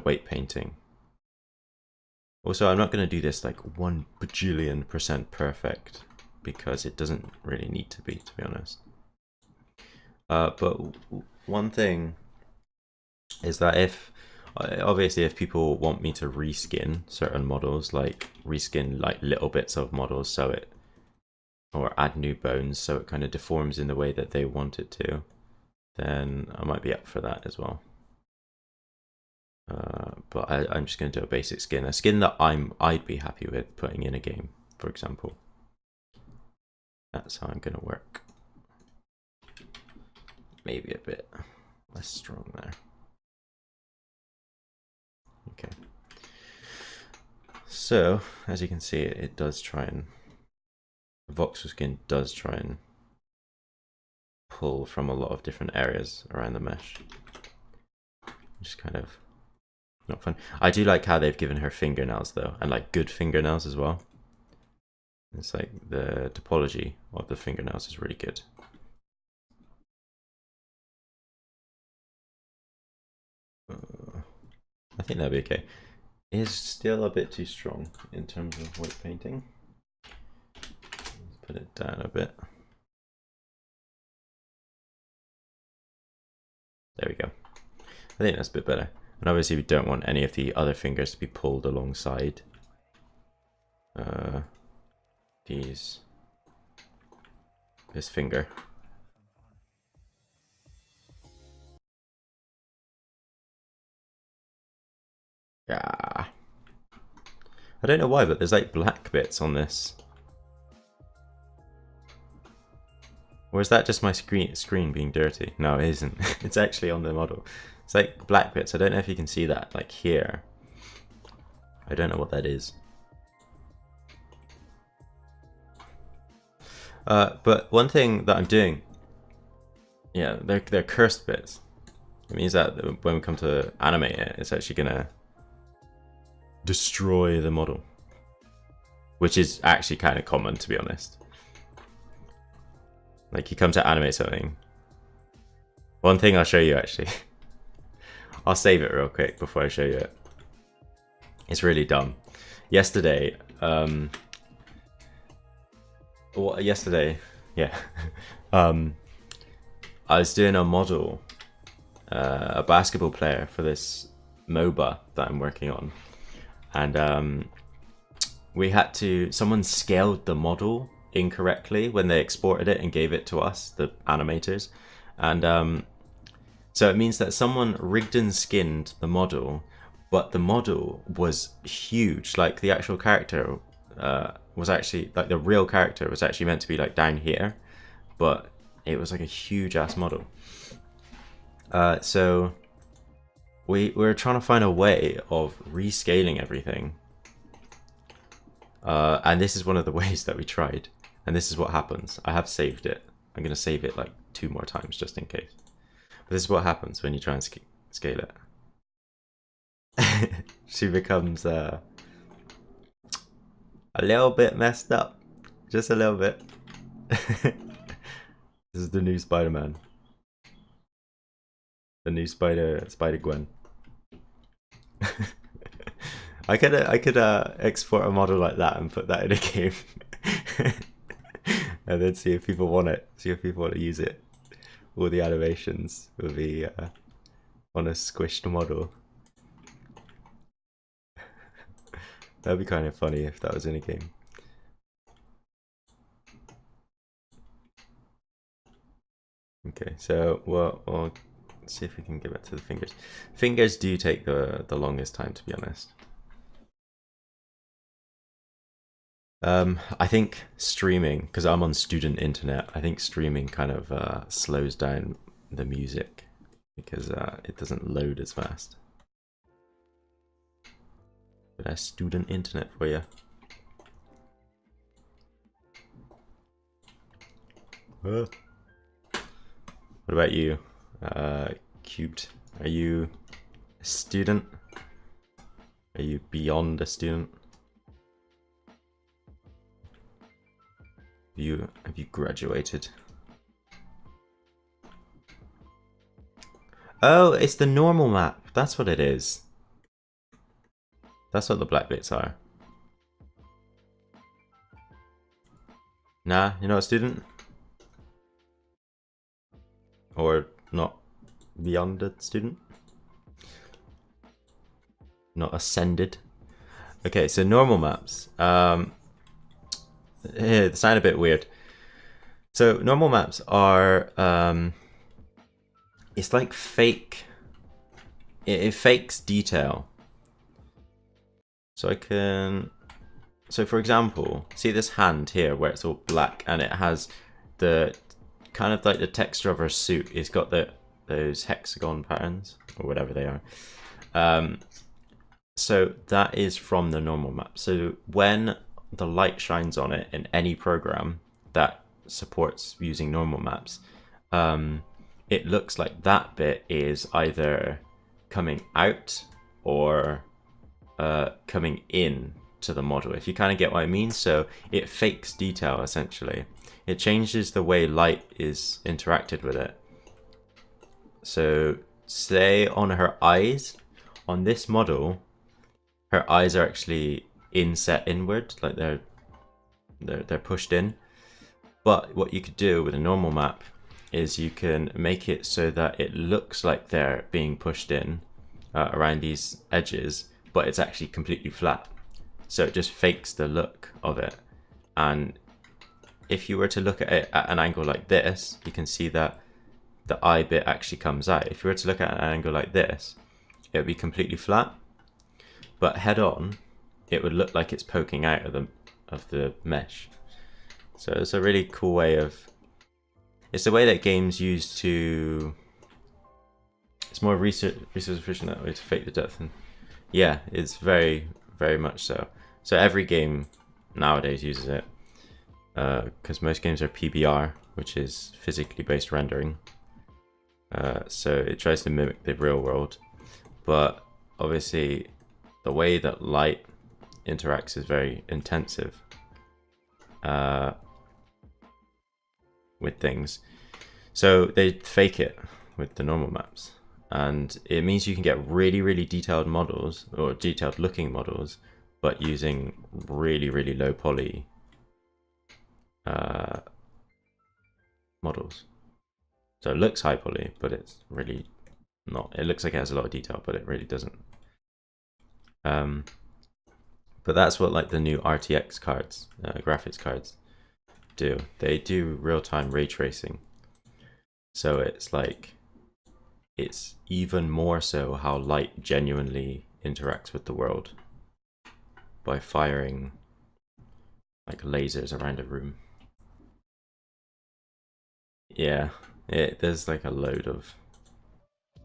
weight painting. Also, I'm not going to do this like 1 bajillion% perfect, because it doesn't really need to be honest. But one thing is that obviously if people want me to reskin certain models, like reskin like little bits of models or add new bones so it kind of deforms in the way that they want it to, then I might be up for that as well. But I'm just going to do a basic skin, a skin that I'd be happy with putting in a game, for example. That's how I'm going to work. Maybe a bit less strong there. Okay. So, as you can see, it does try and... the voxel skin does try and pull from a lot of different areas around the mesh. Just kind of not fun. I do like how they've given her fingernails though, and like good fingernails as well. It's like the topology of the fingernails is really good. I think that'll be okay. It is still a bit too strong in terms of white painting. Let's put it down a bit. There we go. I think that's a bit better. And obviously we don't want any of the other fingers to be pulled alongside this finger. Yeah. I don't know why, but there's like black bits on this. Or is that just my screen being dirty? No, it isn't. It's actually on the model. It's like black bits. I don't know if you can see that, like here. I don't know what that is. But one thing that I'm doing, yeah, they're cursed bits. It means that when we come to animate it, it's actually gonna destroy the model, which is actually kind of common, to be honest. Like you come to animate something. One thing I'll show you actually. I'll save it real quick before I show you it. It's really dumb. Yesterday, yeah. I was doing a model, a basketball player for this MOBA that I'm working on. And we had to, someone scaled the model incorrectly when they exported it and gave it to us, the animators. And so it means that someone rigged and skinned the model, but the model was huge. Like the actual character was actually, like the real character was actually meant to be like down here, but it was like a huge ass model. So we were trying to find a way of rescaling everything. And this is one of the ways that we tried. And this is what happens. I have saved it. I'm going to save it like 2 more times just in case. But this is what happens when you try and scale it. She becomes a little bit messed up. Just a little bit. This is the new Spider-Man. The new Spider Gwen. I could export a model like that and put that in a game. And then see if people want it. See if people want to use it. All the animations will be on a squished model. That'd be kind of funny if that was in a game. Okay, so we'll see if we can get back to the fingers. Fingers do take the longest time, to be honest. I think streaming, because I'm on student internet, I think streaming kind of slows down the music because it doesn't load as fast. But that's student internet for you. What about you, Cubed? Are you a student? Are you beyond a student? Have you graduated? Oh, it's the normal map. That's what it is. That's what the black bits are. Nah, you're not a student? Or not beyond a student? Not ascended? Okay, so normal maps. They sound a bit weird. So normal maps are, it's like fake. It fakes detail. So so for example, see this hand here where it's all black and it has the kind of like the texture of her suit. It's got those hexagon patterns or whatever they are. So that is from the normal map. So when the light shines on it in any program that supports using normal maps, it looks like that bit is either coming out or coming in to the model, if you kind of get what I mean. So it fakes detail essentially. It changes the way light is interacted with it. So say on her eyes, on this model, her eyes are actually inset inward, like they're pushed in. But what you could do with a normal map is you can make it so that it looks like they're being pushed in around these edges, but it's actually completely flat. So it just fakes the look of it. And if you were to look at it at an angle like this, you can see that the eye bit actually comes out. If you were to look at an angle like this, it would be completely flat. But head on, it would look like it's poking out of the mesh. So it's a really cool way of... It's the way that games use to... It's more resource efficient that way to fake the depth. And yeah, it's very, very much so. So every game nowadays uses it. Because most games are PBR, which is physically based rendering. So it tries to mimic the real world. But obviously, the way that light interacts is very intensive with things. So they fake it with the normal maps. And it means you can get really, really detailed models, or detailed looking models, but using really, really low poly models. So it looks high poly, but it's really not. It looks like it has a lot of detail, but it really doesn't. But that's what like the new RTX cards, graphics cards, do. They do real-time ray tracing. So it's like, it's even more so how light genuinely interacts with the world by firing like lasers around a room. Yeah, there's like a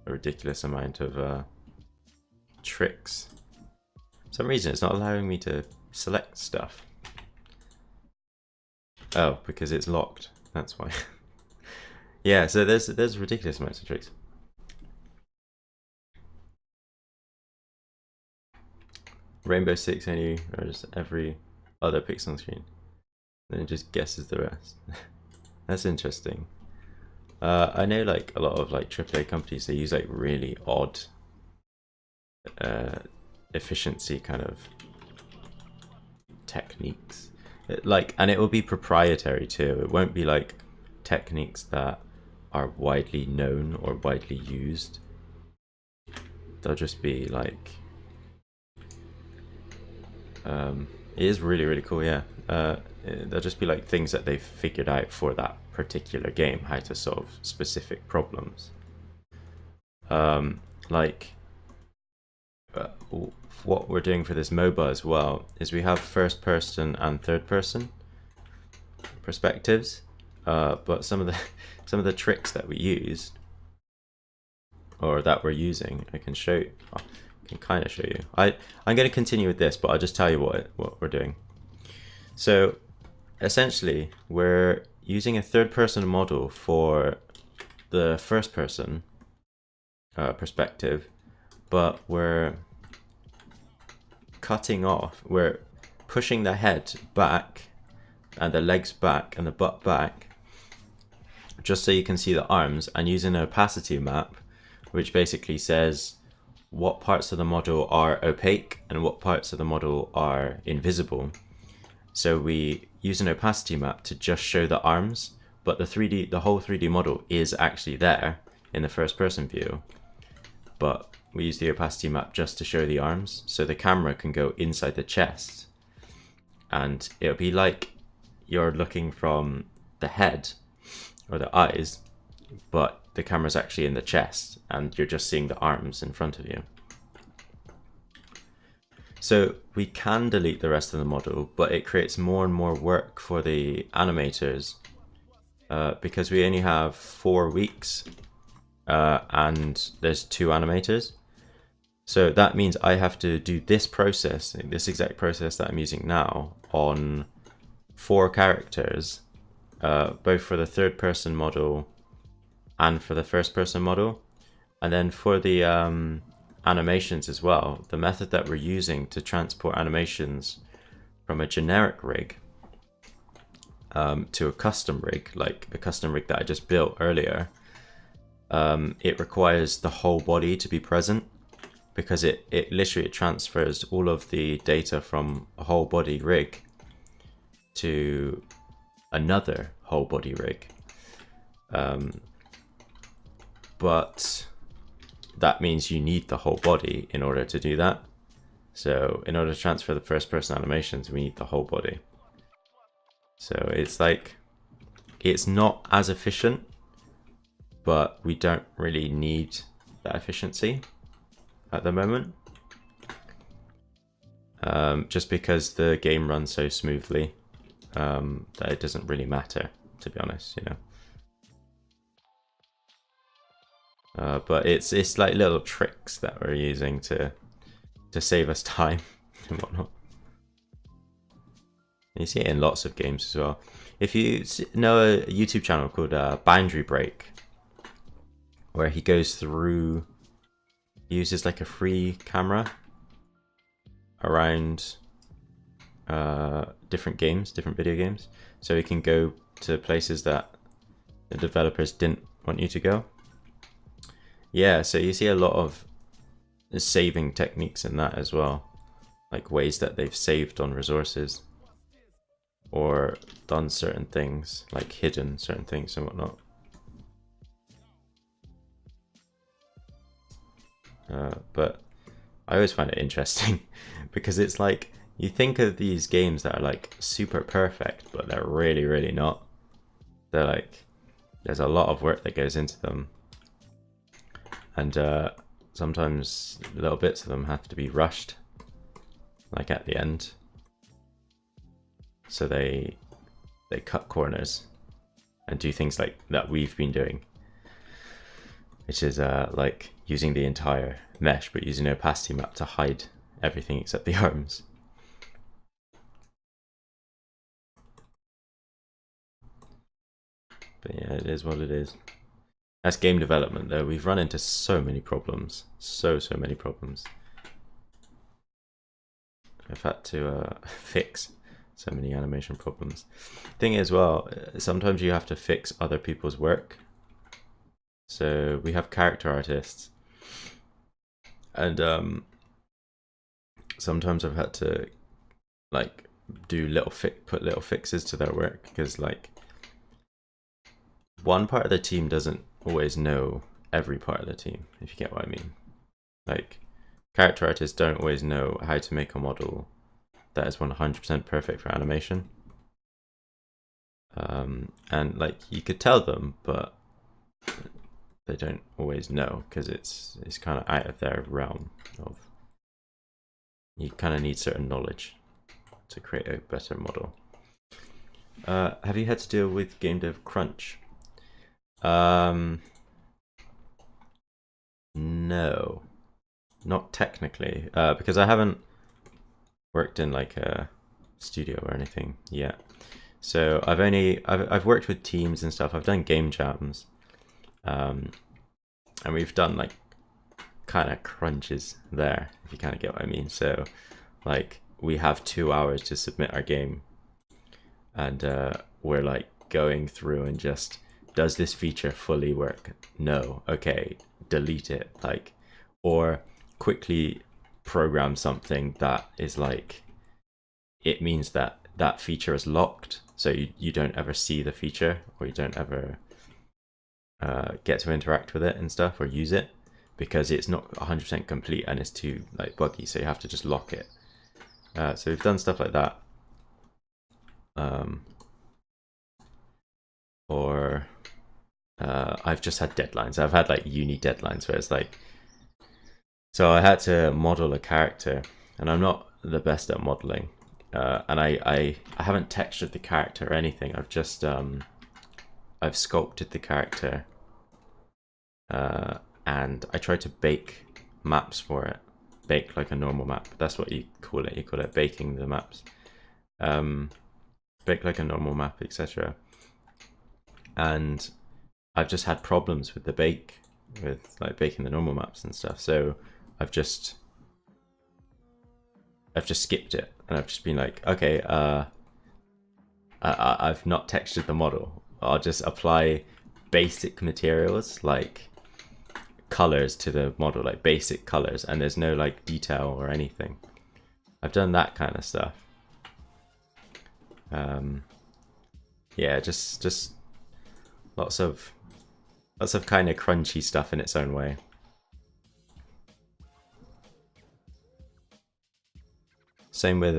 ridiculous amount of tricks. For some reason it's not allowing me to select stuff. Oh, because it's locked, that's why. Yeah, so there's ridiculous amounts of tricks. Rainbow Six only or just every other pixel on screen. Then it just guesses the rest. That's interesting. I know like a lot of like AAA companies, they use like really odd efficiency kind of techniques. And it will be proprietary too. It won't be like techniques that are widely known or widely used. They'll just be like it is really, really cool, yeah. They'll just be like things that they've figured out for that particular game, how to solve specific problems. What we're doing for this MOBA as well is we have first person and third person perspectives, but some of the tricks that we used or that we're using, I can show you. Can kind of show you. I'm going to continue with this, but I'll just tell you what we're doing. So essentially we're using a third person model for the first person perspective, but we're pushing the head back and the legs back and the butt back just so you can see the arms, and using an opacity map which basically says what parts of the model are opaque and what parts of the model are invisible. So we use an opacity map to just show the arms, but the whole 3D model is actually there in the first person view. But we use the opacity map just to show the arms, so the camera can go inside the chest. And it'll be like you're looking from the head or the eyes, but the camera's actually in the chest and you're just seeing the arms in front of you. So we can delete the rest of the model, but it creates more and more work for the animators because we only have 4 weeks and there's 2 animators. So that means I have to do this process, this exact process that I'm using now, on 4 characters, both for the third person model and for the first person model. And then for the animations as well, the method that we're using to transport animations from a generic rig to a custom rig, like a custom rig that I just built earlier, it requires the whole body to be present, because it literally transfers all of the data from a whole body rig to another whole body rig. But that means you need the whole body in order to do that. So in order to transfer the first person animations, we need the whole body. So it's like, it's not as efficient, but we don't really need that efficiency at the moment. Just because the game runs so smoothly that it doesn't really matter, to be honest, you know. But it's like little tricks that we're using to save us time and whatnot. And you see it in lots of games as well. If you know a YouTube channel called Boundary Break, where he goes through, he uses like a free camera around different games, different video games, so he can go to places that the developers didn't want you to go. Yeah, so you see a lot of saving techniques in that as well, like ways that they've saved on resources or done certain things, like hidden certain things and whatnot. But I always find it interesting because it's like, you think of these games that are like super perfect, but they're really, really not. They're like, there's a lot of work that goes into them. And sometimes little bits of them have to be rushed, like at the end. So they cut corners and do things like that we've been doing, which is like using the entire mesh, but using an opacity map to hide everything except the arms. But yeah, it is what it is. That's game development though. We've run into so many problems. So many problems. I've had to fix so many animation problems. Thing is, well, sometimes you have to fix other people's work. So we have character artists. And sometimes I've had to like do put little fixes to their work, because like one part of the team doesn't always know every part of the team, if you get what I mean. Like, character artists don't always know how to make a model that is 100% perfect for animation. And like, you could tell them, but they don't always know, because it's kind of out of their realm of, you kind of need certain knowledge to create a better model. Have you had to deal with game dev crunch? No, not technically, because I haven't worked in like a studio or anything yet. So I've worked with teams and stuff. I've done game jams, and we've done like kind of crunches there, if you kind of get what I mean. So like, we have 2 hours to submit our game, and we're like going through and just, does this feature fully work? No. Okay, delete it. Like, or quickly program something that is like, it means that that feature is locked, so you don't ever see the feature, or you don't ever get to interact with it and stuff, or use it, because it's not 100% complete and it's too like buggy, so you have to just lock it. So we've done stuff like that. Or I've just had deadlines. I've had like uni deadlines where it's like, so I had to model a character, and I'm not the best at modeling, and I haven't textured the character or anything. I've just I've sculpted the character, and I tried to bake maps for it. Bake like a normal map. That's what you call it. You call it baking the maps. Bake like a normal map, etc. And I've just had problems with the bake, with like baking the normal maps and stuff. So I've just skipped it, and I've just been like, okay, I've not textured the model. I'll just apply basic materials like colors to the model, like basic colors, and there's no like detail or anything. I've done that kind of stuff. Yeah, just lots of kind of crunchy stuff in its own way. Same with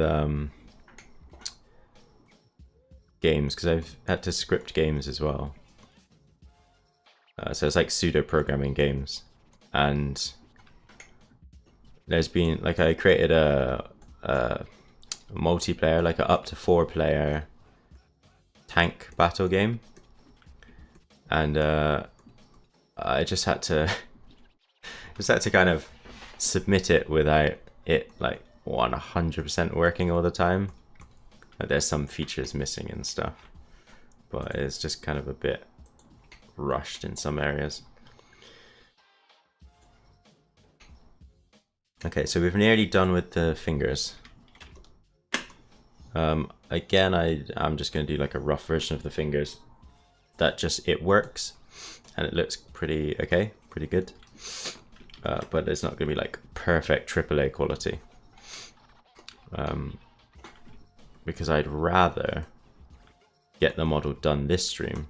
games, because I've had to script games as well. So it's like pseudo programming games, and there's been like, I created a multiplayer, like a up to 4 player tank battle game, and I just had to kind of submit it without it like 100% working all the time. Like, there's some features missing and stuff, but it's just kind of a bit rushed in some areas. Okay, so we've nearly done with the fingers. Again, I'm just going to do like a rough version of the fingers. That just, it works and it looks pretty okay, pretty good. But it's not going to be like perfect AAA quality. Because I'd rather get the model done this stream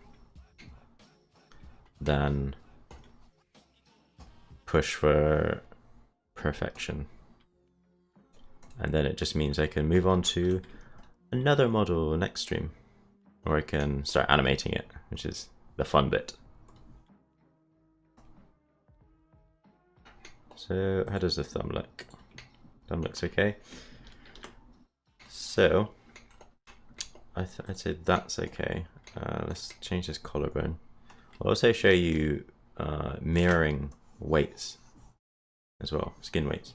than push for perfection. And then it just means I can move on to another model next stream, or I can start animating it, which is the fun bit. So how does the thumb look? Thumb looks okay. So I'd say that's okay. Let's change this collarbone. I'll also show you mirroring weights as well, skin weights,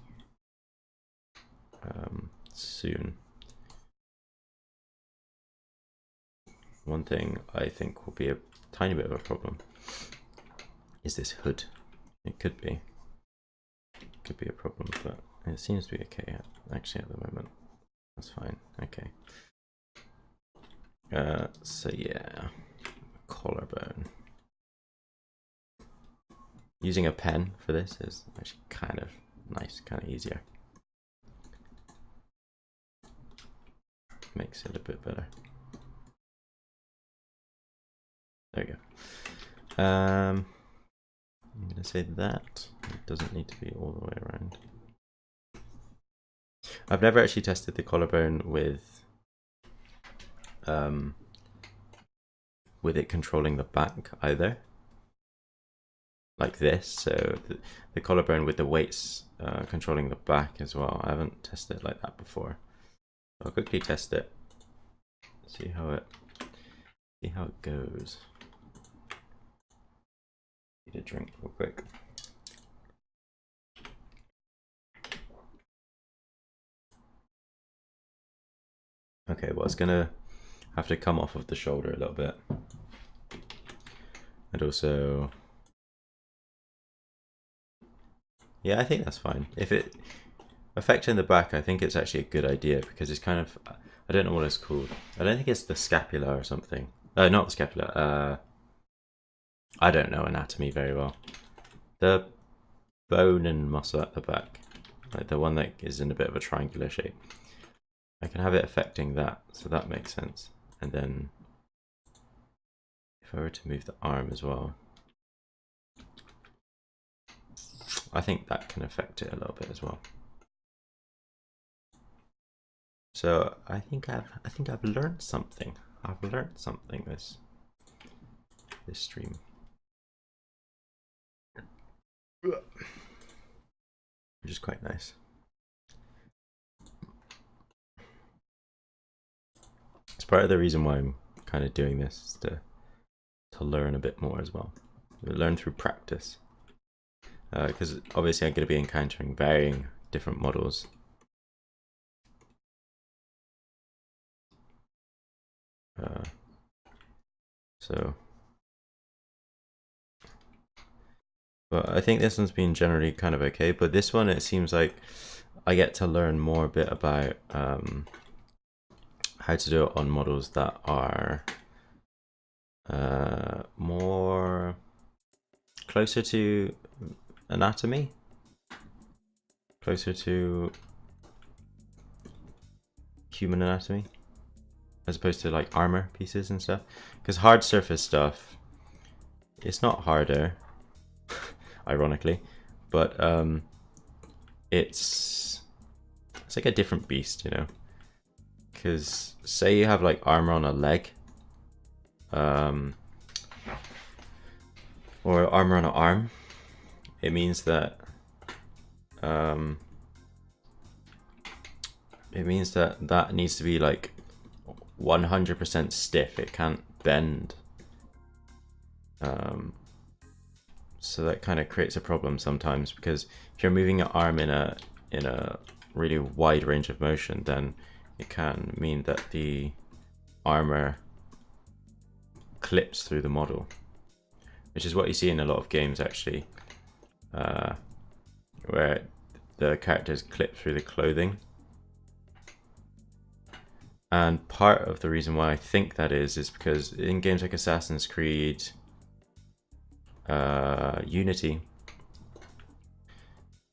soon. One thing I think will be a tiny bit of a problem is this hood. It could be a problem, but it seems to be okay actually at the moment. That's fine. Okay. So yeah, collarbone. Using a pen for this is actually kind of nice, kind of easier. Makes it a bit better. There we go. I'm gonna say that it doesn't need to be all the way around. I've never actually tested the collarbone with it controlling the back either, like this. So the collarbone with the weights controlling the back as well. I haven't tested it like that before. I'll quickly test it, see how it goes. Need a drink real quick. Okay, well, it's gonna have to come off of the shoulder a little bit, and also, yeah, I think that's fine. If it affecting the back, I think it's actually a good idea, because it's kind of, I don't know what it's called. I don't think it's the scapula or something. Not the scapula. I don't know anatomy very well. The bone and muscle at the back. like the one that is in a bit of a triangular shape. I can have it affecting that, so that makes sense. And then if I were to move the arm as well, I think that can affect it a little bit as well. So I think I've learned something. I've learned something this stream. Which is quite nice. It's part of the reason why I'm kind of doing this, is to learn a bit more as well. Learn through practice. Because obviously I'm going to be encountering varying different models. But I think this one's been generally kind of okay, but this one, it seems like I get to learn more a bit about how to do it on models that are more closer to anatomy, closer to human anatomy, as opposed to like armor pieces and stuff. Because hard surface stuff, it's not harder, ironically, but it's like a different beast, you know. Because say you have like armor on a leg, or armor on an arm, it means that that needs to be like 100% stiff. It can't bend. So that kind of creates a problem sometimes, because if you're moving your arm in a really wide range of motion, then it can mean that the armor clips through the model, which is what you see in a lot of games actually, where the characters clip through the clothing. And part of the reason why I think that is because in games like Assassin's Creed, Unity,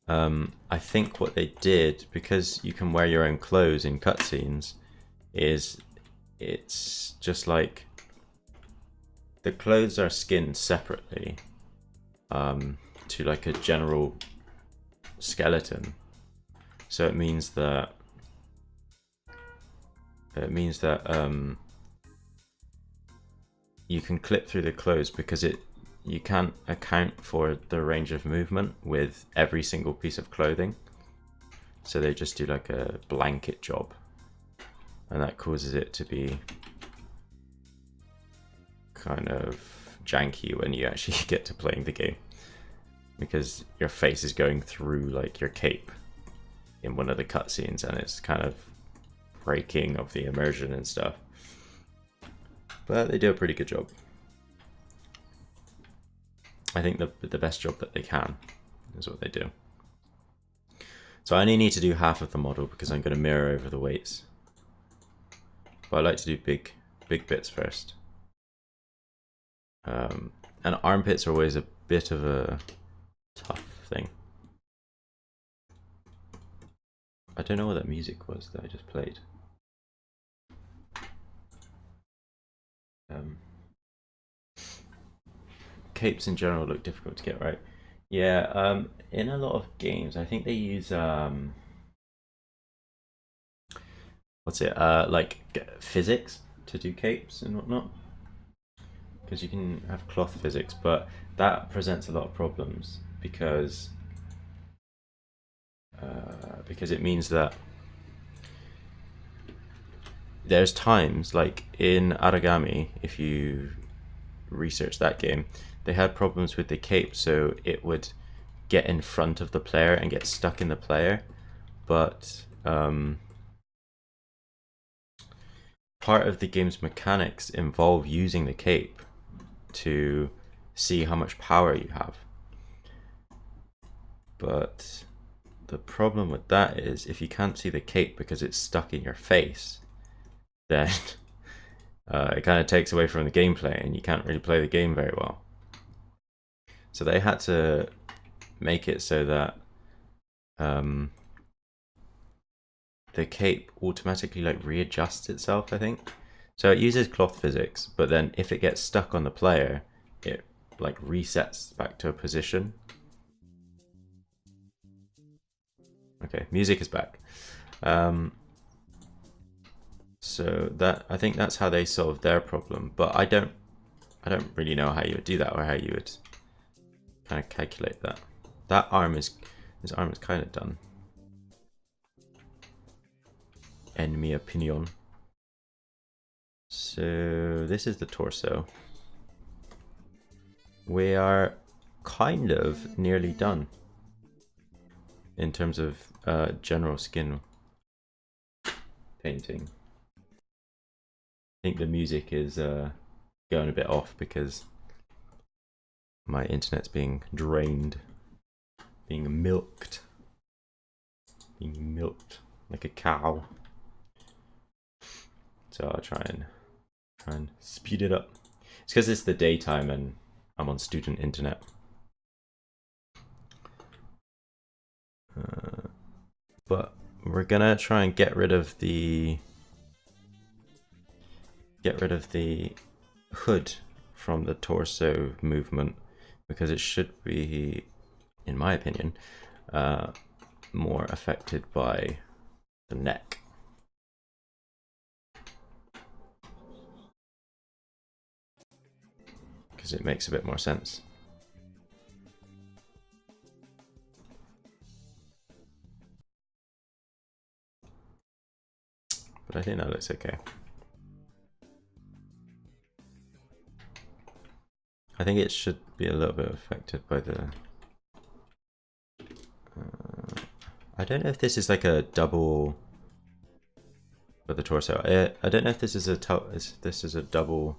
I think what they did, because you can wear your own clothes in cutscenes, is it's just like the clothes are skinned separately to like a general skeleton. So it means that you can clip through the clothes, because you can't account for the range of movement with every single piece of clothing. So they just do like a blanket job, and that causes it to be kind of janky when you actually get to playing the game, because your face is going through like your cape in one of the cutscenes, and it's kind of breaking of the immersion and stuff. But they do a pretty good job. I think the best job that they can is what they do. So I only need to do half of the model because I'm going to mirror over the weights. But I like to do big bits first. And armpits are always a bit of a tough thing. I don't know what that music was that I just played. Capes in general look difficult to get right. Yeah, in a lot of games, I think they use like physics to do capes and whatnot, because you can have cloth physics, but that presents a lot of problems because it means that there's times, like in Aragami, if you research that game, they had problems with the cape, so it would get in front of the player and get stuck in the player. But part of the game's mechanics involve using the cape to see how much power you have. But the problem with that is, if you can't see the cape because it's stuck in your face, then it kind of takes away from the gameplay, and you can't really play the game very well. So they had to make it so that the cape automatically like readjusts itself, I think. So it uses cloth physics, but then if it gets stuck on the player, it like resets back to a position. Okay, music is back. So that, I think that's how they solved their problem, but I don't really know how you would do that or how you would kind of calculate that. This arm is kind of done. En mi opinion. So this is the torso. We are kind of nearly done in terms of general skin painting. I think the music is going a bit off because my internet's being drained, being milked like a cow. So I'll try and speed it up. It's because it's the daytime and I'm on student internet. But we're gonna try and get rid of the hood from the torso movement because it should be, in my opinion, more affected by the neck. Because it makes a bit more sense. But I think that looks okay. I think it should be a little bit affected by the... I don't know if this is like a double for the torso. I don't know if this is a double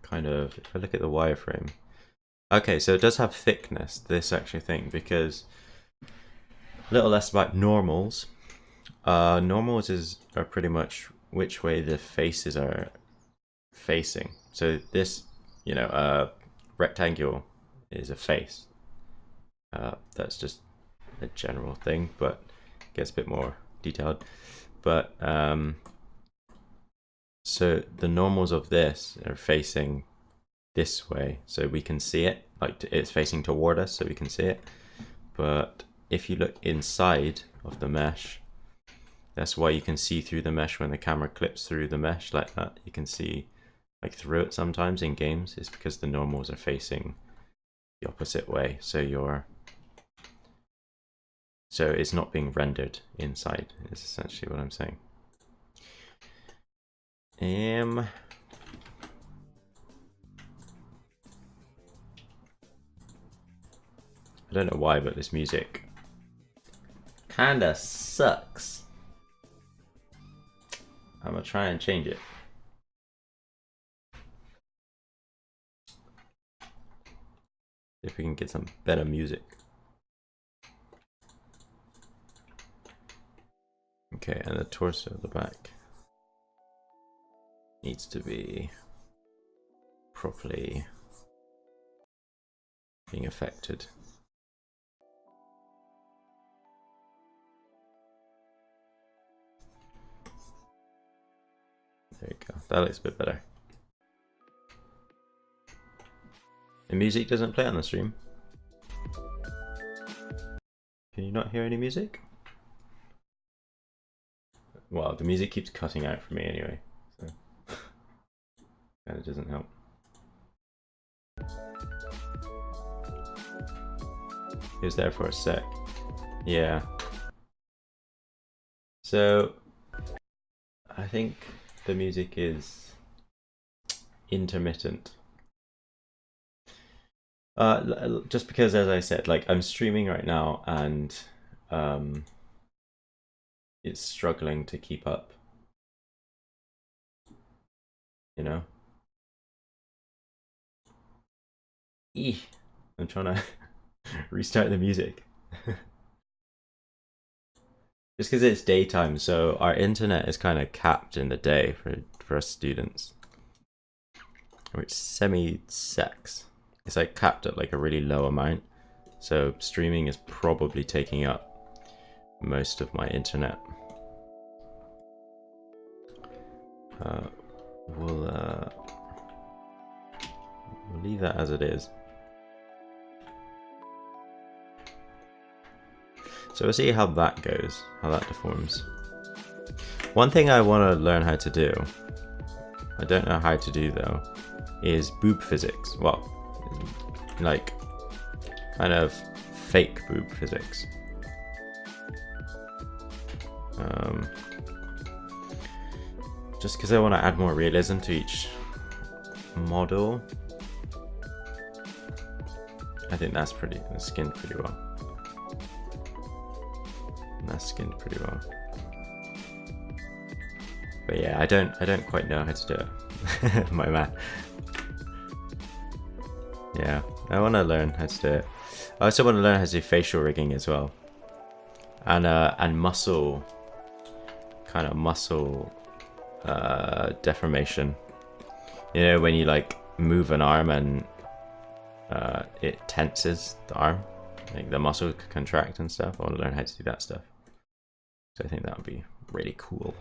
kind of... If I look at the wireframe. Okay, so it does have thickness, this actually thing, because a little less about normals. Normals are pretty much which way the faces are facing. So this, you know, rectangle is a face. That's just a general thing, but it gets a bit more detailed. But so the normals of this are facing this way, so we can see it. Like it's facing toward us, so we can see it. But if you look inside of the mesh, that's why you can see through the mesh when the camera clips through the mesh like that. You can see like through it sometimes in games. It's because the normals are facing the opposite way. So it's not being rendered inside is essentially what I'm saying. I don't know why, but this music kinda sucks. I'm gonna try and change it. If we can get some better music. Okay, and the torso at the back needs to be properly being affected. There you go. That looks a bit better. The music doesn't play on the stream. Can you not hear any music? Well, the music keeps cutting out for me anyway, so that doesn't help. He was there for a sec. Yeah. So I think the music is intermittent. Just because, as I said, like I'm streaming right now and it's struggling to keep up. You know? I'm trying to restart the music. Just because it's daytime, so our internet is kind of capped in the day for us students. Or it's semi-sex. It's like capped at like a really low amount. So streaming is probably taking up most of my internet. We'll leave that as it is. So we'll see how that goes, how that deforms. One thing I want to learn how to do, I don't know how to do though, is boob physics. Well, like kind of fake boob physics. Just because I want to add more realism to each model. I think that's skinned pretty well. That's skinned pretty well. But yeah, I don't quite know how to do it. My man. Yeah, I want to learn how to do it. I also want to learn how to do facial rigging as well, and muscle, kind of muscle deformation. You know, when you like move an arm and it tenses the arm, like the muscle could contract and stuff. I want to learn how to do that stuff. So I think that would be really cool.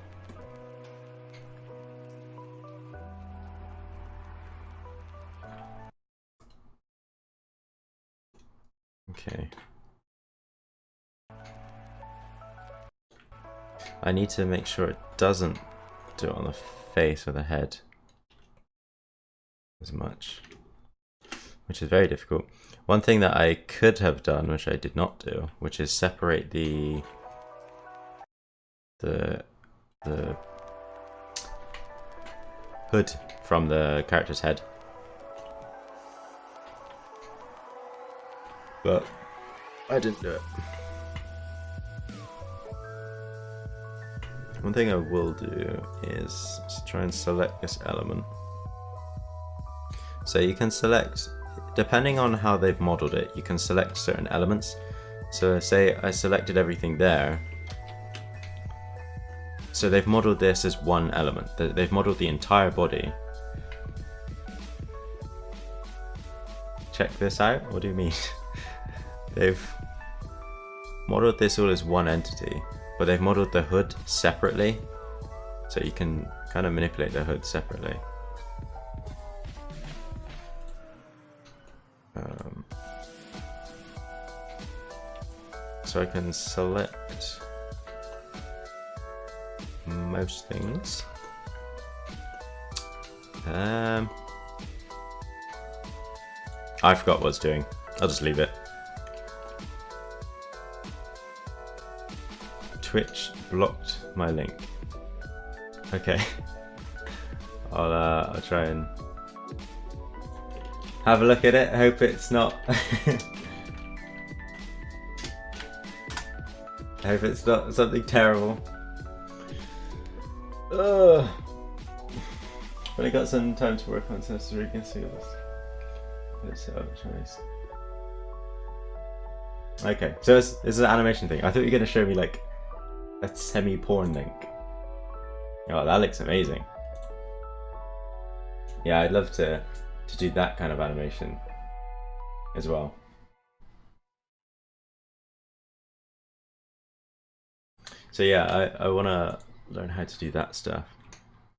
Okay. I need to make sure it doesn't do it on the face or the head as much, which is very difficult. One thing that I could have done, which I did not do, which is separate the hood from the character's head. But I didn't do it. One thing I will do is try and select this element. So you can select, depending on how they've modeled it, you can select certain elements. So say I selected everything there. So they've modeled this as one element. They've modeled the entire body. Check this out. What do you mean? They've modeled this all as one entity, but they've modeled the hood separately, so you can kind of manipulate the hood separately. So I can select most things. I forgot what it's doing. I'll just leave it. Twitch blocked my link. Okay. I'll try and have a look at it. Hope it's not. I hope it's not something terrible. Ugh. But I got some time to work on some so we can see this. Let's set up choice. Okay, so this is an animation thing. I thought you were going to show me like a semi-porn link. Oh, that looks amazing. Yeah, I'd love to do that kind of animation as well. So yeah, I want to learn how to do that stuff.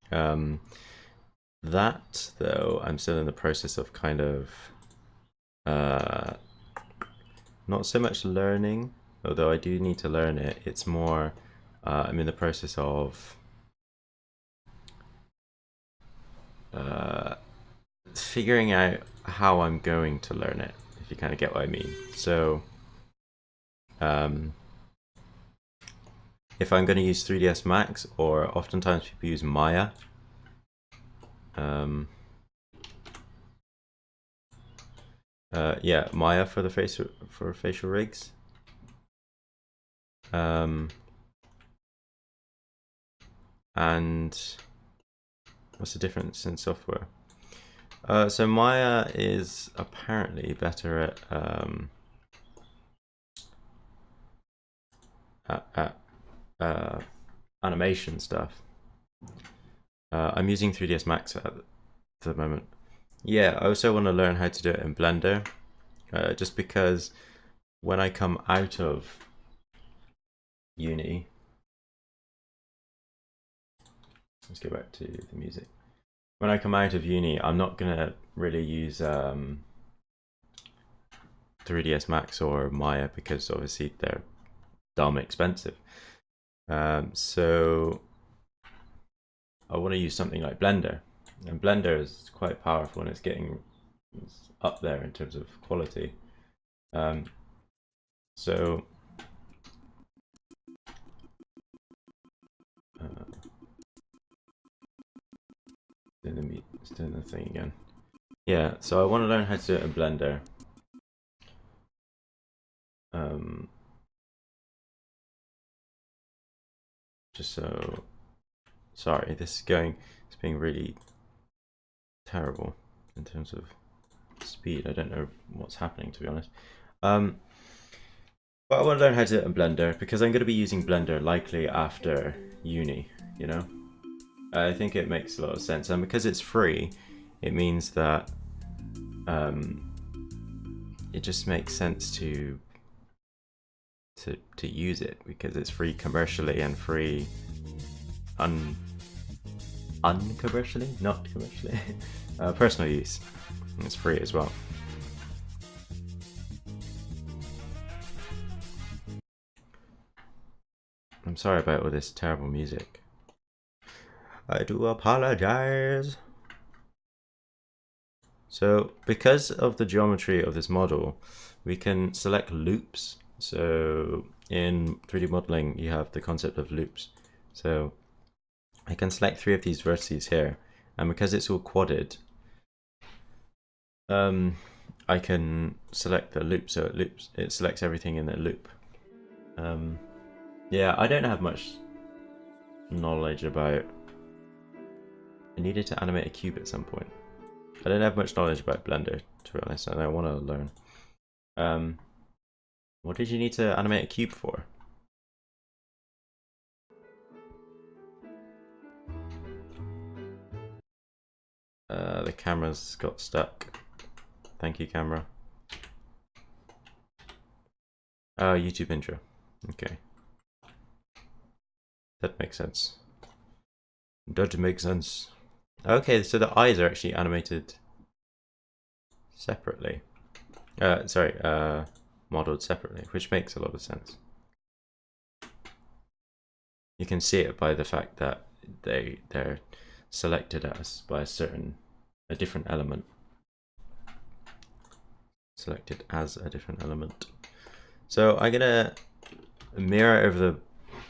That though, I'm still in the process of kind of not so much learning, although I do need to learn it. It's more I'm in the process of figuring out how I'm going to learn it, if you kind of get what I mean. So if I'm going to use 3ds Max, or oftentimes people use Maya, yeah, Maya for the facial rigs. And what's the difference in software? So Maya is apparently better at animation stuff. I'm using 3ds Max at the moment. Yeah, I also want to learn how to do it in Blender, just because when I come out of uni, let's go back to the music. When I come out of uni, I'm not gonna really use 3ds Max or Maya because obviously they're dumb expensive. So I want to use something like Blender, and Blender is quite powerful and it's up there in terms of quality. So it's doing the thing again. Yeah, so I want to learn how to do it in Blender. Just so, sorry, it's being really terrible in terms of speed. I don't know what's happening, to be honest. But I want to learn how to do it in Blender because I'm going to be using Blender likely after uni, you know? I think it makes a lot of sense, and because it's free, it means that it just makes sense to use it because it's free commercially and free uncommercially, not commercially, personal use. It's free as well. I'm sorry about all this terrible music. I do apologize. So because of the geometry of this model, we can select loops. So in 3D modeling, you have the concept of loops. So I can select 3 of these vertices here, and because it's all quadded, I can select the loop, so it selects everything in the loop. Yeah, I don't have much knowledge about. I needed to animate a cube at some point. I don't have much knowledge about Blender, to be honest, and I want to learn. What did you need to animate a cube for? The camera's got stuck. Thank you, camera. Oh, YouTube intro. Okay. That makes sense. That makes sense. Okay, so the eyes are actually animated separately. Modeled separately, which makes a lot of sense. You can see it by the fact that they're selected as by a different element. Selected as a different element. So I'm gonna mirror over the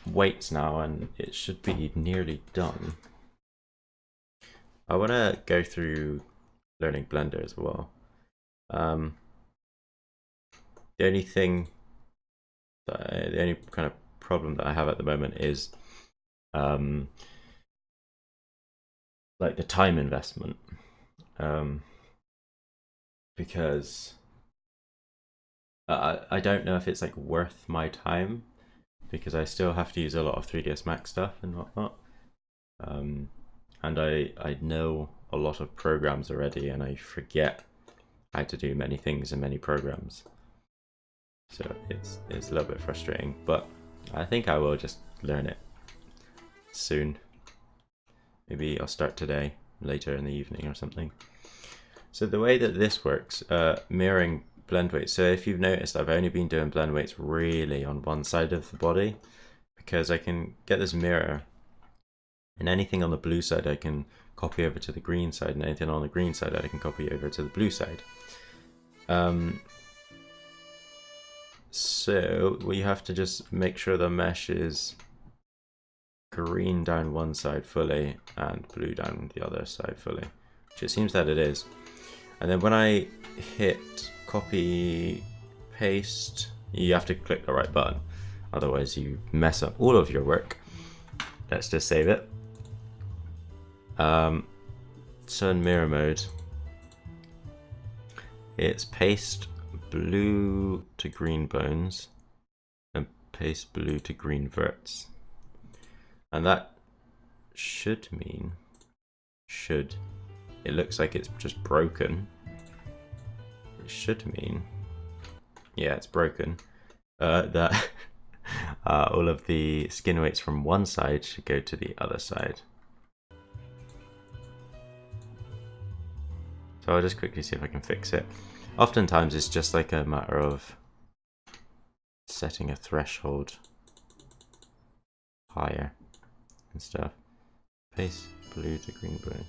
weights now, and it should be nearly done. I want to go through learning Blender as well. The only kind of problem that I have at the moment is like the time investment, because I don't know if it's like worth my time, because I still have to use a lot of 3ds Max stuff and whatnot, and I know a lot of programs already, and I forget how to do many things in many programs. So it's a little bit frustrating, but I think I will just learn it soon. Maybe I'll start today, later in the evening or something. So the way that this works, mirroring blend weights. So if you've noticed, I've only been doing blend weights really on one side of the body, because I can get this mirror, and anything on the blue side I can copy over to the green side, and anything on the green side I can copy over to the blue side. So we have to just make sure the mesh is green down one side fully and blue down the other side fully, which it seems that it is. And then when I hit copy paste, you have to click the right button, otherwise you mess up all of your work. Let's just save it. Turn mirror mode. It's paste blue to green bones and paste blue to green verts, and that should mean it looks like it's just broken. It should mean, yeah, it's broken, that all of the skin weights from one side should go to the other side. So I'll just quickly see if I can fix it. Oftentimes it's just like a matter of setting a threshold higher and stuff. Paste blue to green blue.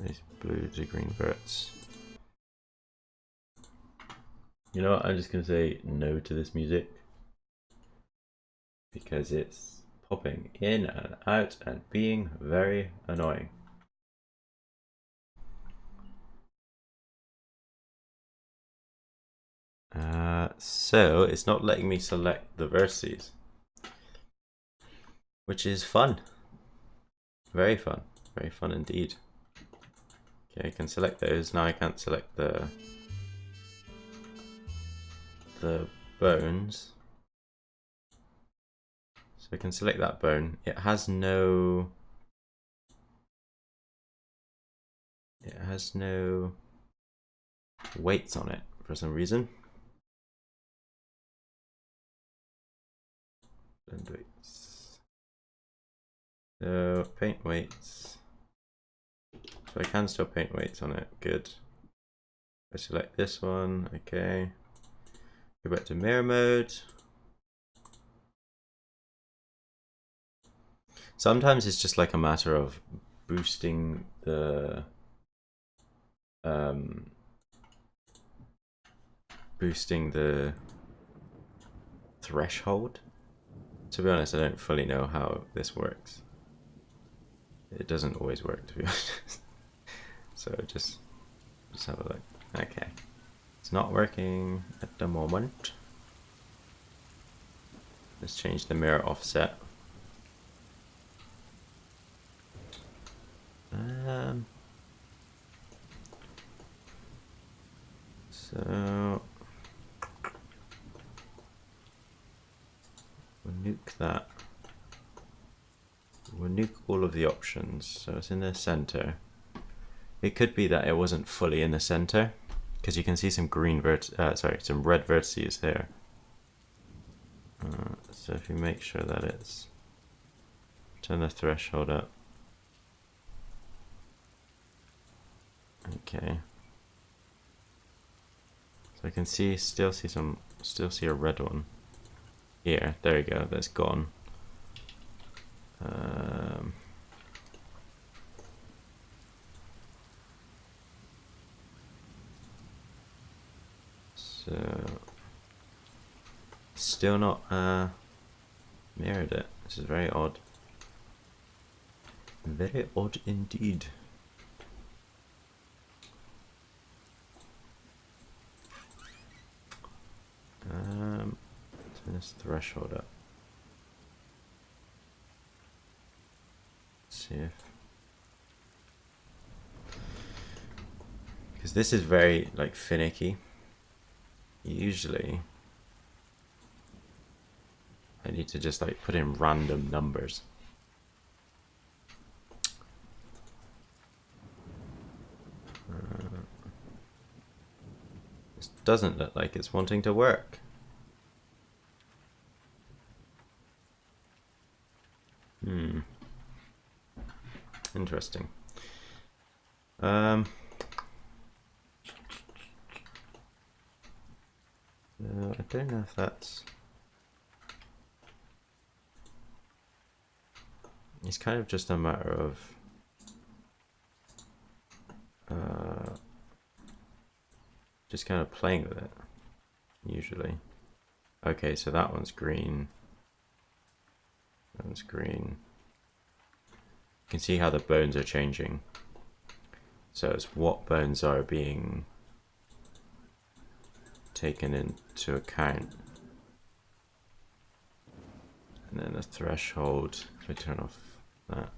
Paste blue to green verts. You know what, I'm just going to say no to this music because it's popping in and out and being very annoying. So it's not letting me select the vertices, which is fun. Very fun indeed. Okay, I can select those. Now I can't select the bones. So I can select that bone. It has no weights on it for some reason. Blend weights. So paint weights. So I can still paint weights on it. Good. I select this one. Okay. Go back to mirror mode. Sometimes it's just like a matter of boosting the threshold. To be honest, I don't fully know how this works. It doesn't always work, to be honest. So just have a look. Okay. It's not working at the moment. Let's change the mirror offset. So we'll nuke that. We'll nuke all of the options. So it's in the center. It could be that it wasn't fully in the center because you can see some green some red vertices here. So if you make sure that it's turn the threshold up. Okay. So I can still see a red one here. There we go. That's gone. So still not mirrored it. This is very odd. Very odd indeed. Turn this threshold up. Let's see if, because this is very like finicky. Usually I need to just like put in random numbers. This doesn't look like it's wanting to work. Interesting. I don't know if that's... It's kind of just a matter of just kind of playing with it, usually. Okay, so that one's green. That one's green. You can see how the bones are changing. So it's what bones are being taken into account. And then the threshold, if I turn off that.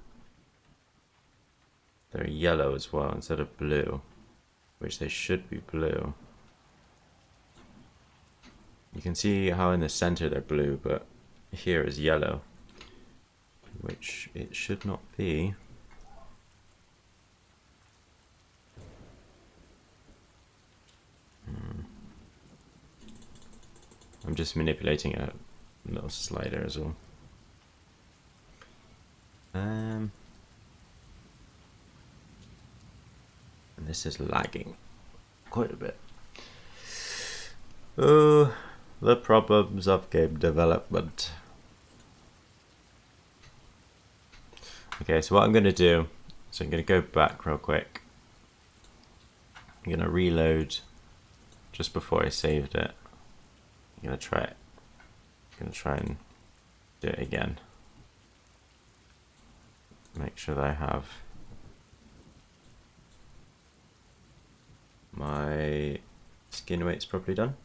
They're yellow as well instead of blue, which they should be blue. You can see how in the center they're blue, but here is yellow, which it should not be. I'm just manipulating a little slider as well. And this is lagging quite a bit. Oh, the problems of game development. Okay, so what I'm going to do is I'm going to go back real quick. I'm going to reload just before I saved it. I'm going to try it. I'm going to try and do it again. Make sure that I have my skin weights properly done.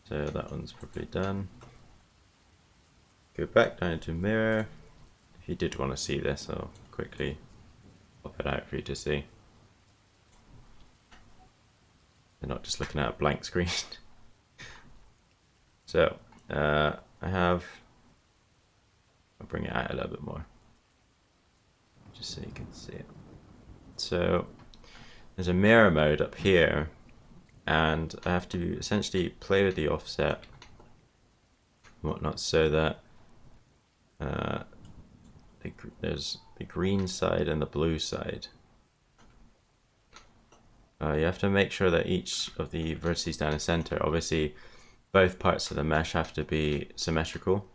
So that one's probably done. Go back down to mirror. If you did want to see this, I'll quickly pop it out for you to see. You're not just looking at a blank screen. So I have, I'll bring it out a little bit more just so you can see it. So there's a mirror mode up here, and I have to essentially play with the offset and whatnot so that there's the green side and the blue side. You have to make sure that each of the vertices down the center, obviously both parts of the mesh have to be symmetrical,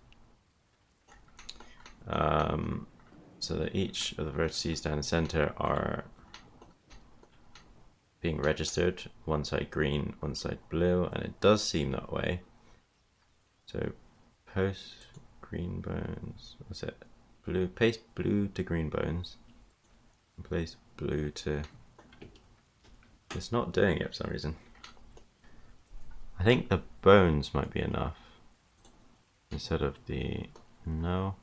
so that each of the vertices down the center are being registered, one side green, one side blue, and it does seem that way. So post green bones, what's it? Blue, paste blue to green bones, and place blue to, it's not doing it for some reason. I think the bones might be enough instead of the, no,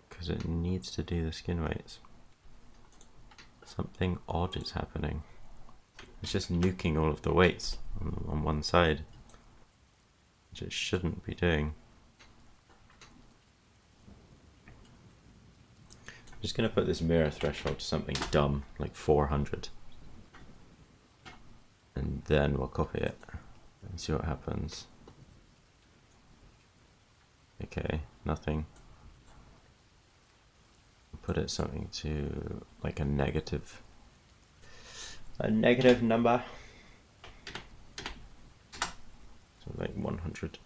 because it needs to do the skin weights. Something odd is happening. It's just nuking all of the weights on one side, which it shouldn't be doing. I'm just going to put this mirror threshold to something dumb, like 400. And then we'll copy it and see what happens. Okay, nothing. Put it something to like a negative number, so like 100.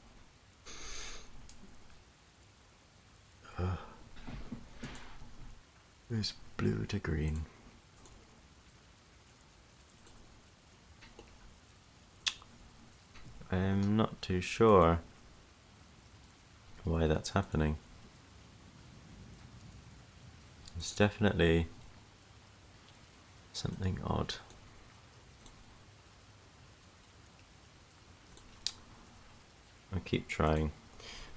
It's blue to green. I'm not too sure why that's happening. It's definitely something odd. I'll keep trying,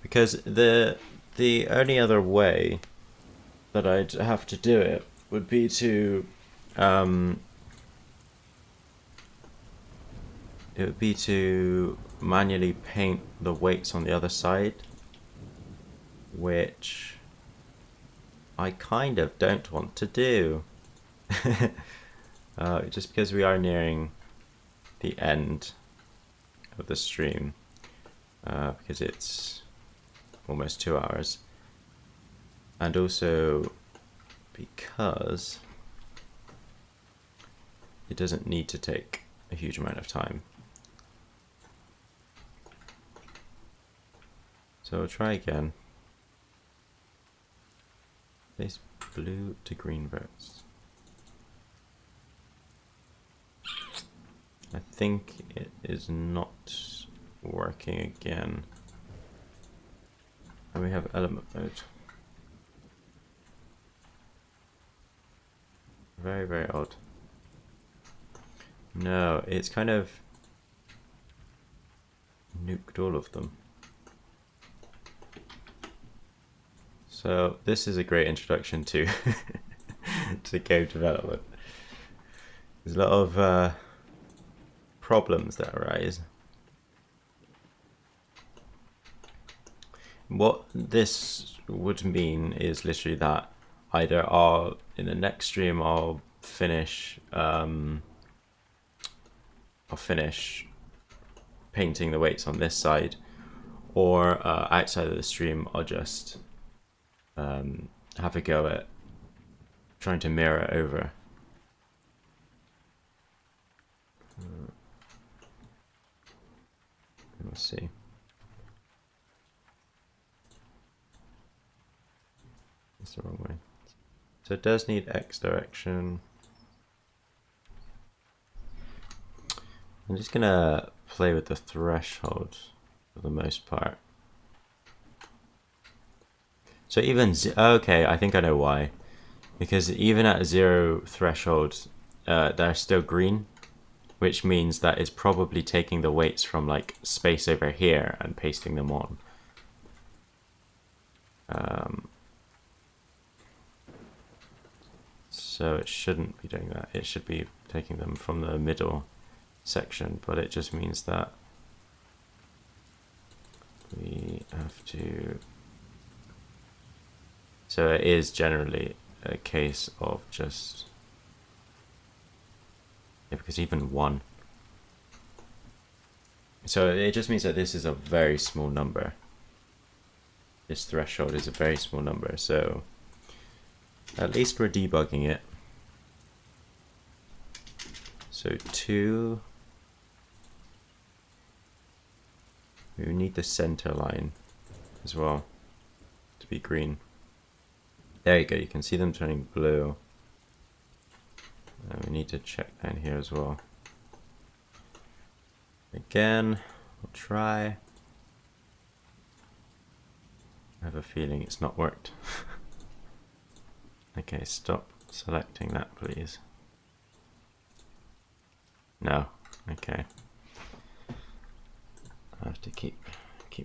because the only other way that I'd have to do it would be to manually paint the weights on the other side, which I kind of don't want to do. Just because we are nearing the end of the stream, because it's almost 2 hours, and also because it doesn't need to take a huge amount of time. So I'll try again. Place blue to green verts. I think it is not working again. And we have element mode. Very, very odd. No, it's kind of nuked all of them. So this is a great introduction to to game development. There's a lot of problems that arise. What this would mean is literally that either in the next stream I'll finish painting the weights on this side, or outside of the stream I'll just have a go at trying to mirror over. We'll see. That's the wrong way. So it does need X direction. I'm just gonna play with the threshold for the most part. So even okay, I think I know why. Because even at 0 threshold, they're still green, which means that it's probably taking the weights from like space over here and pasting them on. So it shouldn't be doing that. It should be taking them from the middle section, but it just means that we have to. So it is generally a case of just, yeah, because even 1. So it just means that this is a very small number. This threshold is a very small number, so at least we're debugging it. So 2, we need the center line as well to be green. There you go, you can see them turning blue. We need to check down here as well. Again, we'll try. I have a feeling it's not worked. Okay, stop selecting that, please. No, okay. I have to keep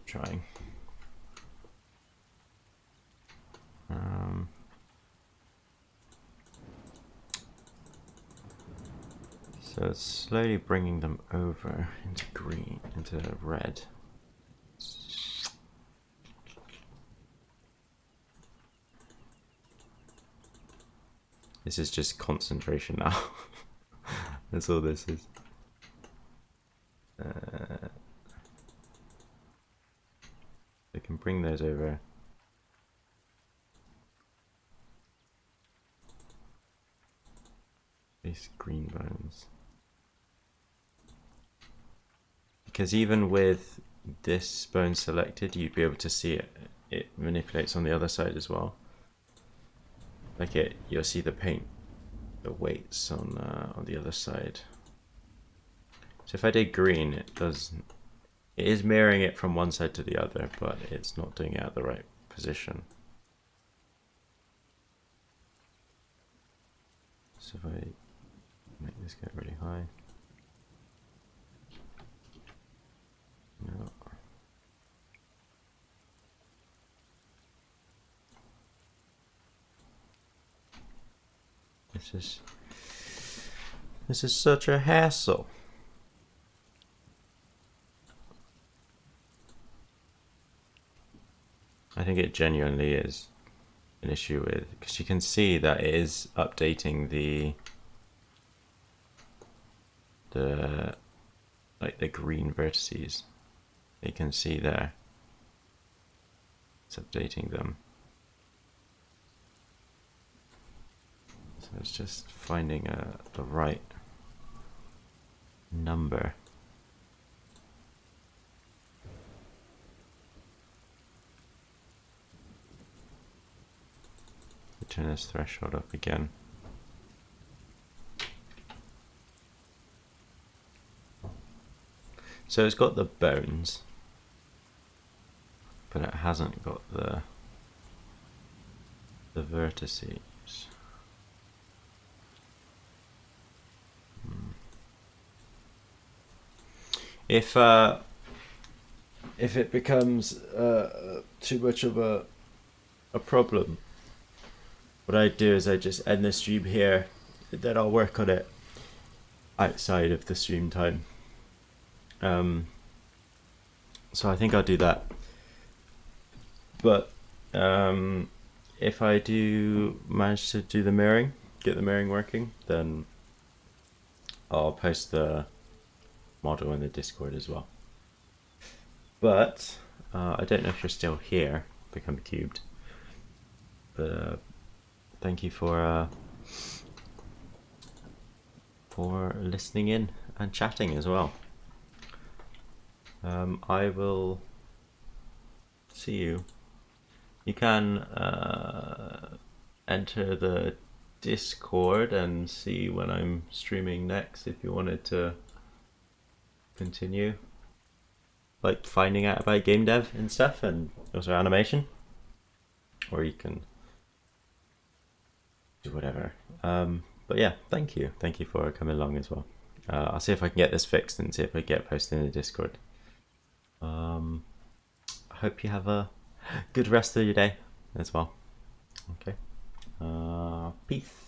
trying. So it's slowly bringing them over into green, into red. This is just concentration now. That's all this is. We can bring those over. These green bones. Because even with this bone selected, you'd be able to see it. It manipulates on the other side as well. Like you'll see the paint, the weights on the other side. So if I did green, it is mirroring it from one side to the other, but it's not doing it at the right position. So if I make this get really high. No. This is such a hassle. I think it genuinely is an issue with, because you can see that it is updating the green vertices. You can see there. It's updating them. So it's just finding the right number. Turn this threshold up again. So it's got the bones, but it hasn't got the vertices. If it becomes too much of a problem, what I do is I just end the stream here, and then I'll work on it outside of the stream time. So I think I'll do that. But if I do manage to do the mirroring, get the mirroring working, then I'll post the model in the Discord as well. But I don't know if you're still here, Become Cubed. But thank you for listening in and chatting as well. I will see you. You can enter the Discord and see when I'm streaming next if you wanted to continue, like finding out about game dev and stuff, and also animation, or you can do whatever. But yeah, thank you for coming along as well. I'll see if I can get this fixed and see if I can get posted in the Discord. I hope you have a good rest of your day as well. Okay. Peace.